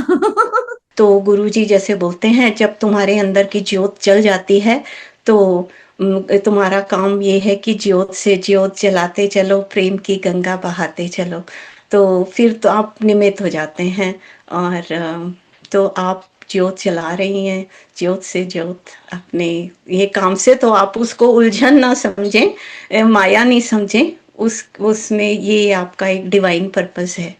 तो गुरुजी जैसे बोलते हैं, जब तुम्हारे अंदर की ज्योत जल जाती है, तो तुम्हारा काम ये है कि ज्योत से ज्योत जलाते चलो, प्रेम की गंगा बहाते चलो। तो फिर तो आप निमित्त हो जाते हैं, और तो आप ज्योत जला रही हैं, ज्योत से ज्योत अपने ये काम से। तो आप उसको उलझन ना समझें, माया नहीं समझें, उस उसमें ये आपका एक डिवाइन पर्पस है।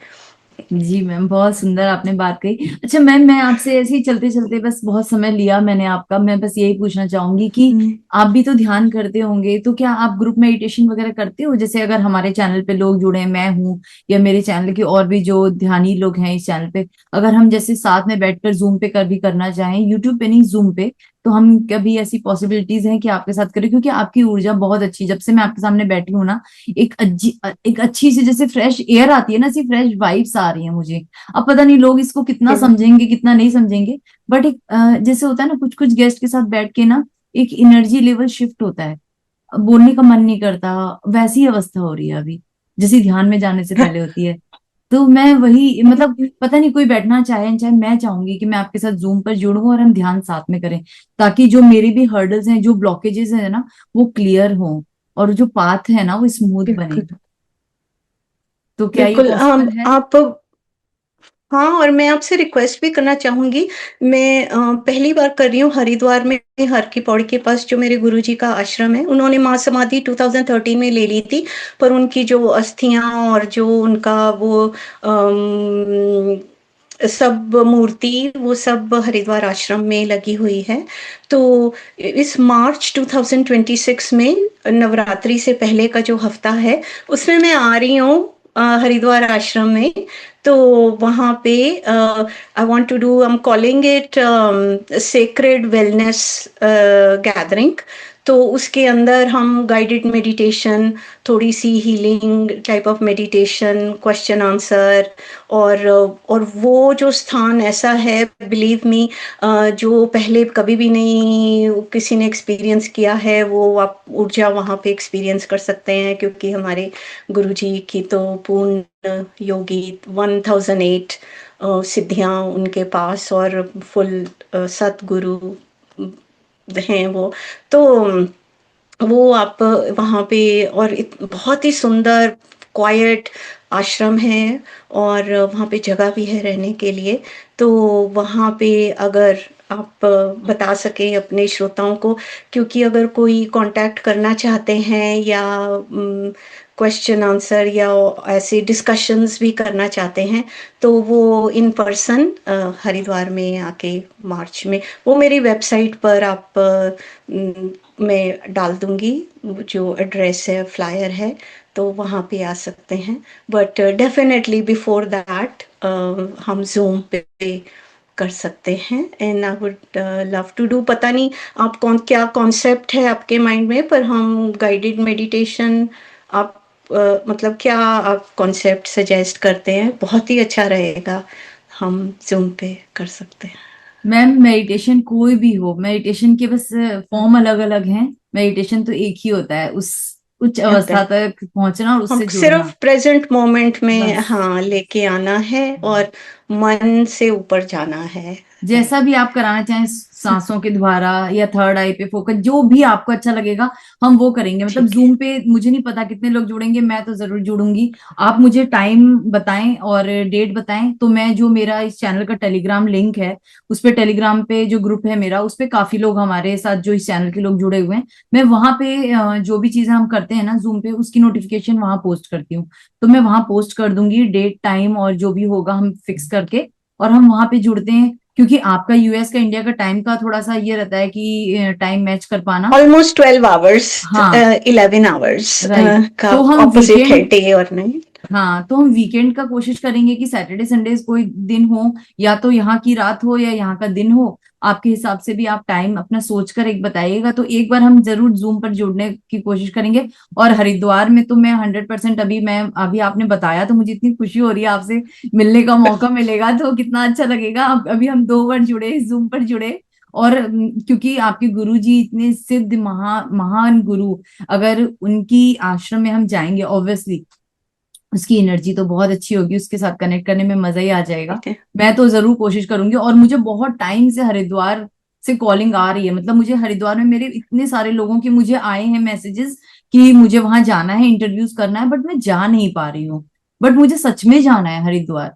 जी मैम, बहुत सुंदर आपने बात कही। अच्छा मैम, मैं आपसे ऐसे ही चलते चलते, बस बहुत समय लिया मैंने आपका, मैं बस यही पूछना चाहूंगी कि आप भी तो ध्यान करते होंगे, तो क्या आप ग्रुप मेडिटेशन वगैरह करते हो? जैसे अगर हमारे चैनल पे लोग जुड़े हैं, मैं हूँ या मेरे चैनल के और भी जो ध्यानी लोग हैं इस चैनल पे, अगर हम जैसे साथ में बैठकर जूम पे कर भी करना चाहें, यूट्यूब पे नहीं जूम पे, तो हम कभी ऐसी पॉसिबिलिटीज हैं कि आपके साथ करें? क्योंकि आपकी ऊर्जा बहुत अच्छी, जब से मैं आपके सामने बैठी हूँ ना, एक अच्छी सी जैसे फ्रेश एयर आती है ना, ऐसी फ्रेश वाइब्स आ रही है मुझे। अब पता नहीं लोग इसको कितना समझेंगे कितना नहीं समझेंगे, बट एक जैसे होता है ना, कुछ कुछ गेस्ट के साथ बैठ के ना, एक एनर्जी लेवल शिफ्ट होता है, अब बोलने का मन नहीं करता, वैसी अवस्था हो रही है अभी, जैसे ध्यान में जाने से पहले होती है। तो मैं वही, मतलब पता नहीं कोई बैठना चाहे चाहे, मैं चाहूंगी कि मैं आपके साथ जूम पर जुड़ूं और हम ध्यान साथ में करें, ताकि जो मेरी भी हर्डल्स हैं, जो ब्लॉकेजेस हैं ना, वो क्लियर हो, और जो पाथ है ना वो स्मूथ बने। बिल्कुल। तो क्या ये बिल्कुल। पॉसिबल है? आप, हाँ, और मैं आपसे रिक्वेस्ट भी करना चाहूंगी। मैं पहली बार कर रही हूँ हरिद्वार में, हर की पौड़ी के पास जो मेरे गुरुजी का आश्रम है। उन्होंने महासमाधि 2013 में ले ली थी, पर उनकी जो अस्थियां और जो उनका वो सब मूर्ति, वो सब हरिद्वार आश्रम में लगी हुई है। तो इस मार्च 2026 में, नवरात्रि से पहले का जो हफ्ता है, उसमें मैं आ रही हूँ हरिद्वार आश्रम में। तो वहाँ पे I want to do, I am calling it sacred wellness gathering. तो उसके अंदर हम गाइडेड मेडिटेशन, थोड़ी सी healing type of meditation, question answer, और वो जो स्थान ऐसा है, बिलीव मी, जो पहले कभी भी नहीं किसी ने एक्सपीरियंस किया है, वो आप ऊर्जा वहाँ पे एक्सपीरियंस कर सकते हैं, क्योंकि हमारे गुरुजी की तो पूर्ण योगी 1008 सिद्धियां उनके पास, और फुल सतगुरु हैं वो। तो वो आप वहाँ पे, और बहुत ही सुंदर क्वाइट आश्रम है, और वहाँ पे जगह भी है रहने के लिए। तो वहाँ पे अगर आप बता सकें अपने श्रोताओं को, क्योंकि अगर कोई कांटेक्ट करना चाहते हैं, या क्वेश्चन आंसर या ऐसे डिस्कशंस भी करना चाहते हैं, तो वो इन पर्सन हरिद्वार में आके मार्च में, वो मेरी वेबसाइट पर आप मैं डाल दूंगी, जो एड्रेस है, फ्लायर है, तो वहाँ पे आ सकते हैं। बट डेफिनेटली बिफोर दैट हम जूम पे कर सकते हैं। And I would love to do, पता नहीं आप क्या कॉन्सेप्ट है आपके माइंड में, पर हम गाइडेड मेडिटेशन, आप मतलब क्या आप कॉन्सेप्ट सजेस्ट करते हैं? बहुत ही अच्छा रहेगा, हम ज़ूम पे कर सकते हैं। मैम मेडिटेशन कोई भी हो, मेडिटेशन के बस फॉर्म अलग अलग हैं। मेडिटेशन तो एक ही होता है, उस उच्च होता अवस्था है। तक पहुंचना और हम उससे सिर्फ जुड़ना। प्रेजेंट मोमेंट में बस हाँ लेके आना है और मन से ऊपर जाना है। जैसा भी राइट। आप कराना चाहें, सांसों के द्वारा या थर्ड आई पे फोकस, जो भी आपको अच्छा लगेगा हम वो करेंगे। मतलब ठीक है। जूम पे मुझे नहीं पता कितने लोग जुड़ेंगे, मैं तो जरूर जुड़ूंगी। आप मुझे टाइम बताएं और डेट बताएं, तो मैं जो मेरा इस चैनल का टेलीग्राम लिंक है, उस पे टेलीग्राम पे जो ग्रुप है मेरा, उस पे काफी लोग हमारे साथ जो इस चैनल के लोग जुड़े हुए हैं, मैं वहां पे जो भी चीजें हम करते हैं ना जूम पे, उसकी नोटिफिकेशन वहां पोस्ट करती हूँ। तो मैं वहां पोस्ट कर दूंगी डेट टाइम, और जो भी होगा हम फिक्स करके और हम वहां पे जुड़ते हैं। क्योंकि आपका यूएस का इंडिया का टाइम का थोड़ा सा ये रहता है कि टाइम मैच कर पाना। ऑलमोस्ट 12 आवर्स, हाँ 11 आवर्स राइट। का तो हम ऑपोजिट है वीकेंड, डे और नाइट। हाँ तो हम वीकेंड का कोशिश करेंगे कि सैटरडे संडे कोई दिन हो, या तो यहाँ की रात हो या यहाँ का दिन हो। आपके हिसाब से भी आप टाइम अपना सोच कर एक बताइएगा, तो एक बार हम जरूर जूम पर जुड़ने की कोशिश करेंगे। और हरिद्वार में तो मैं 100%, अभी मैं अभी आपने बताया तो मुझे इतनी खुशी हो रही है, आपसे मिलने का मौका मिलेगा तो कितना अच्छा लगेगा। अभी हम 2 बार जुड़े, जूम पर जुड़े। और क्योंकि आपके गुरु जी इतने सिद्ध महान गुरु, अगर उनकी आश्रम में हम जाएंगे ऑब्वियसली उसकी एनर्जी तो बहुत अच्छी होगी, उसके साथ कनेक्ट करने में मजा ही आ जाएगा। मैं तो जरूर कोशिश करूंगी। और मुझे बहुत टाइम से हरिद्वार से कॉलिंग आ रही है, मतलब मुझे हरिद्वार में मेरे इतने सारे लोगों के मुझे आए हैं मैसेजेस कि मुझे वहां जाना है, इंटरव्यूज करना है, बट मैं जा नहीं पा रही हूँ। बट मुझे सच में जाना है हरिद्वार,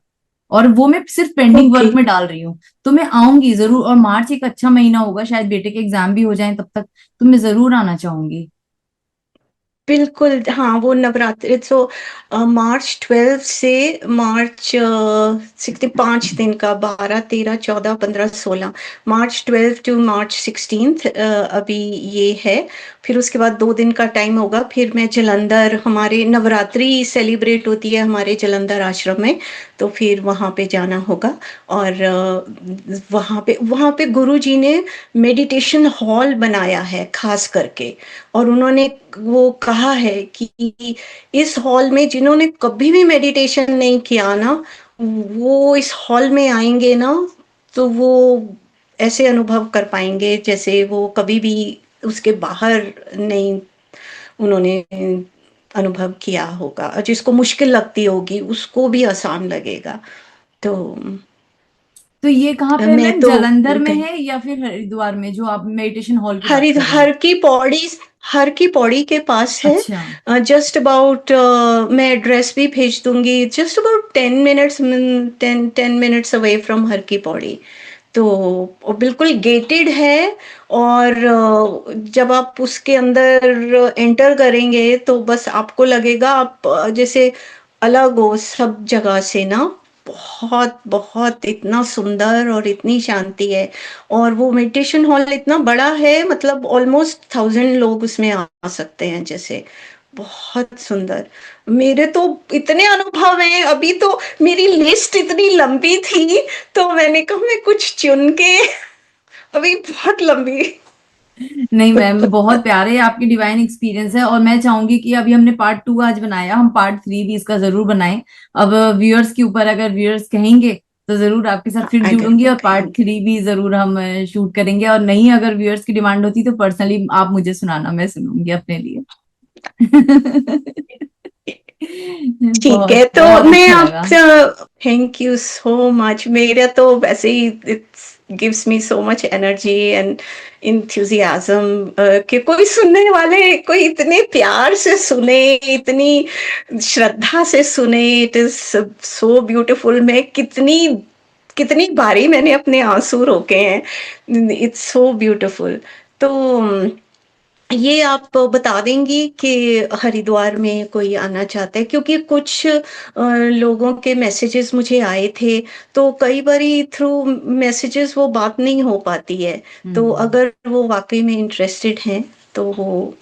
और वो मैं सिर्फ पेंडिंग ओके। वर्क में डाल रही हूँ। तो मैं आऊंगी जरूर, और मार्च एक अच्छा महीना होगा, शायद बेटे के एग्जाम भी हो जाएं तब तक, तो मैं जरूर आना चाहूंगी। बिल्कुल, हाँ, वो नवरात्रि तो मार्च 12 से मार्च 16, 5 दिन का, 12, 13, 14, 15, 16, मार्च 12 टू मार्च 16 अभी ये है। फिर उसके बाद 2 दिन का टाइम होगा, फिर मैं जलंधर, हमारे नवरात्रि सेलिब्रेट होती है हमारे जलंधर आश्रम में, तो फिर वहाँ पे जाना होगा। और वहाँ पे गुरु जी ने मेडिटेशन हॉल बनाया है खास करके, और उन्होंने वो कहा है कि इस हॉल में जिन्होंने कभी भी मेडिटेशन नहीं किया ना, वो इस हॉल में आएंगे ना, तो वो ऐसे अनुभव कर पाएंगे जैसे वो कभी भी उसके बाहर नहीं उन्होंने अनुभव किया होगा। और जिसको मुश्किल लगती होगी उसको भी आसान लगेगा। तो तो ये कहाँ पे है मैं मैम, तो जलंधर में है या फिर हरिद्वार में, जो आप मेडिटेशन हॉल की बात हर कर रहे हैं? हर की पौड़ी, हर की पौड़ी के पास है। अच्छा। जस्ट अबाउट, मैं एड्रेस भी भेज दूंगी, just about 10 minutes, 10 minutes away from her की पौड़ी। तो वो बिल्कुल गेटेड है। और जब आप उसके अंदर एंटर करेंगे तो बस आपको लगेगा आप जैसे अलग हो सब जगह से ना। बहुत बहुत इतना सुंदर और इतनी शांति है। और वो मेडिटेशन हॉल इतना बड़ा है, मतलब ऑलमोस्ट 1000 लोग उसमें आ सकते हैं जैसे। बहुत सुंदर। मेरे तो इतने अनुभव हैं अभी तो, मेरी लिस्ट इतनी लंबी थी, तो मैंने कहा मैं कुछ चुन के, अभी बहुत लंबी। नहीं मैम, बहुत प्यारे आपकी डिवाइन एक्सपीरियंस है, और मैं चाहूंगी कि अभी हमने पार्ट 2 आज बनाया, हम पार्ट 3 भी इसका जरूर बनाएं। अब व्यूअर्स के ऊपर, अगर व्यूअर्स कहेंगे तो जरूर आपके साथ फिर अगर जुड़ूंगी, वो और पार्ट कहेंगे। थ्री भी जरूर हम शूट करेंगे। और नहीं, अगर व्यूअर्स की डिमांड होती तो पर्सनली आप मुझे सुनाना, मैं सुनूंगी अपने लिए। ठीक है, बहुत तो बहुत मैं अच्छा आप, लगा। Thank you so much. मेरा तो वैसे ही it's gives me so much energy and enthusiasm कि कोई सुनने वाले, कोई इतने प्यार से सुने, इतनी श्रद्धा से सुने। It is so beautiful. मैं कितनी कितनी बारी मैंने अपने आंसू रोके हैं। It's so beautiful. तो ये आप बता देंगी कि हरिद्वार में कोई आना चाहता है, क्योंकि कुछ लोगों के मैसेजेस मुझे आए थे, तो कई बारी थ्रू मैसेजेस वो बात नहीं हो पाती है। तो हम्म। अगर वो वाकई में इंटरेस्टेड हैं तो वो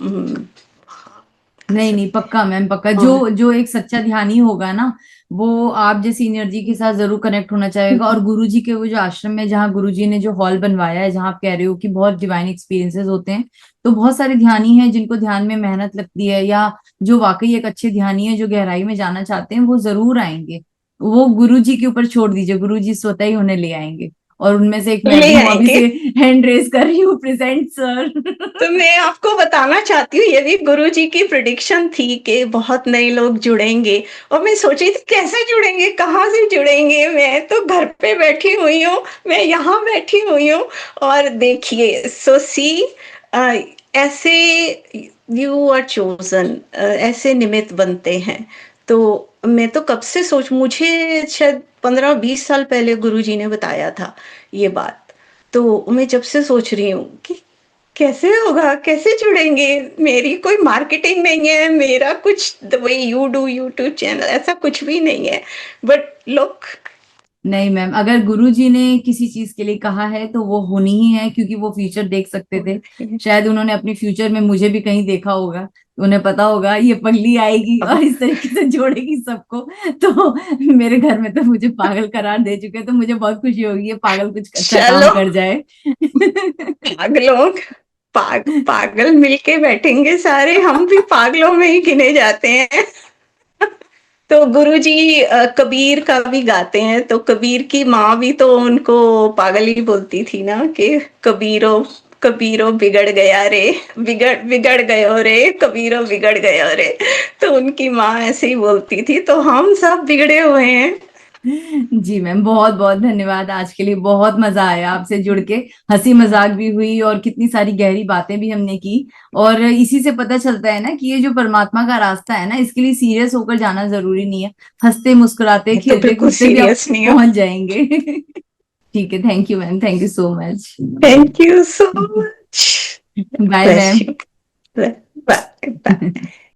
नहीं नहीं, पक्का मैम, पक्का। और जो जो एक सच्चा ध्यानी होगा ना, वो आप जैसी एनर्जी के साथ जरूर कनेक्ट होना चाहेगा। और गुरुजी के वो जो आश्रम में, जहाँ गुरुजी ने जो हॉल बनवाया है, जहाँ आप कह रहे हो कि बहुत डिवाइन एक्सपीरियंसेस होते हैं, तो बहुत सारे ध्यानी हैं जिनको ध्यान में मेहनत लगती है, या जो वाकई एक अच्छे ध्यानी है, जो गहराई में जाना चाहते हैं, वो जरूर आएंगे। वो गुरुजी के ऊपर छोड़ दीजिए, गुरुजी स्वतः ही उन्हें ले आएंगे। और उनमें से एक मैं ले भी हूँ, अभी आएंगे। से हैंड रेस कर रही हूँ, प्रेजेंट सर। तो मैं आपको बताना चाहती हूँ, ये भी गुरुजी की प्रिडिक्शन थी कि बहुत नए लोग जुड़ेंगे। और मैं सोच रही थी कैसे जुड़ेंगे, कहाँ से जुड़ेंगे, मैं तो घर पे बैठी हुई हूँ, मैं यहाँ बैठी हुई हूँ। और देखिए, सो सी, ऐसे यू आर चोजन, ऐसे निमित्त बनते हैं। तो मैं तो कब से सोच, मुझे शायद 15-20 साल पहले गुरुजी ने बताया था ये बात। तो मैं जब से सोच रही हूँ कि कैसे होगा, कैसे जुड़ेंगे। मेरी कोई मार्केटिंग नहीं है, मेरा कुछ the way you do YouTube channel ऐसा कुछ भी नहीं है। But look. नहीं मैम, अगर गुरुजी ने किसी चीज के लिए कहा है तो वो होनी ही है, क्योंकि वो फ्यूचर देख सकते थे। शायद उन्होंने अपने फ्यूचर में मुझे भी कहीं देखा होगा, तो उन्हें पता होगा ये पगली आएगी और इस तरीके से जोड़ेगी सबको। तो मेरे घर में तो मुझे पागल करार दे चुके हैं, तो मुझे बहुत खुशी होगी ये पागल कुछ अच्छा काम चलो, कर जाए। पागलों, पागल मिलके बैठेंगे सारे, हम भी पागलों में ही गिने जाते हैं। तो गुरुजी कबीर का भी गाते हैं, तो कबीर की माँ भी तो उनको पागल ही बोलती थी ना, कि कबीरो, कबीरो बिगड़ गया रे, बिगड़ बिगड़ गयो रे, कबीरो बिगड़ गयो रे। तो उनकी माँ ऐसे ही बोलती थी, तो हम सब बिगड़े हुए हैं। जी मैम, बहुत बहुत धन्यवाद आज के लिए। बहुत मजा आया आपसे जुड़ के। हंसी मजाक भी हुई और कितनी सारी गहरी बातें भी हमने की। और इसी से पता चलता है ना कि ये जो परमात्मा का रास्ता है ना, इसके लिए सीरियस होकर जाना जरूरी नहीं है। हंसते मुस्कुराते मैं तो खेलते बिल्कुल कूदते भी आप सीरियस नहीं हूँ। पहुंच जाएंगे। ठीक है, thank you ma'am, thank you so much. Thank you so much. Bye bless ma'am. You. Bye bye.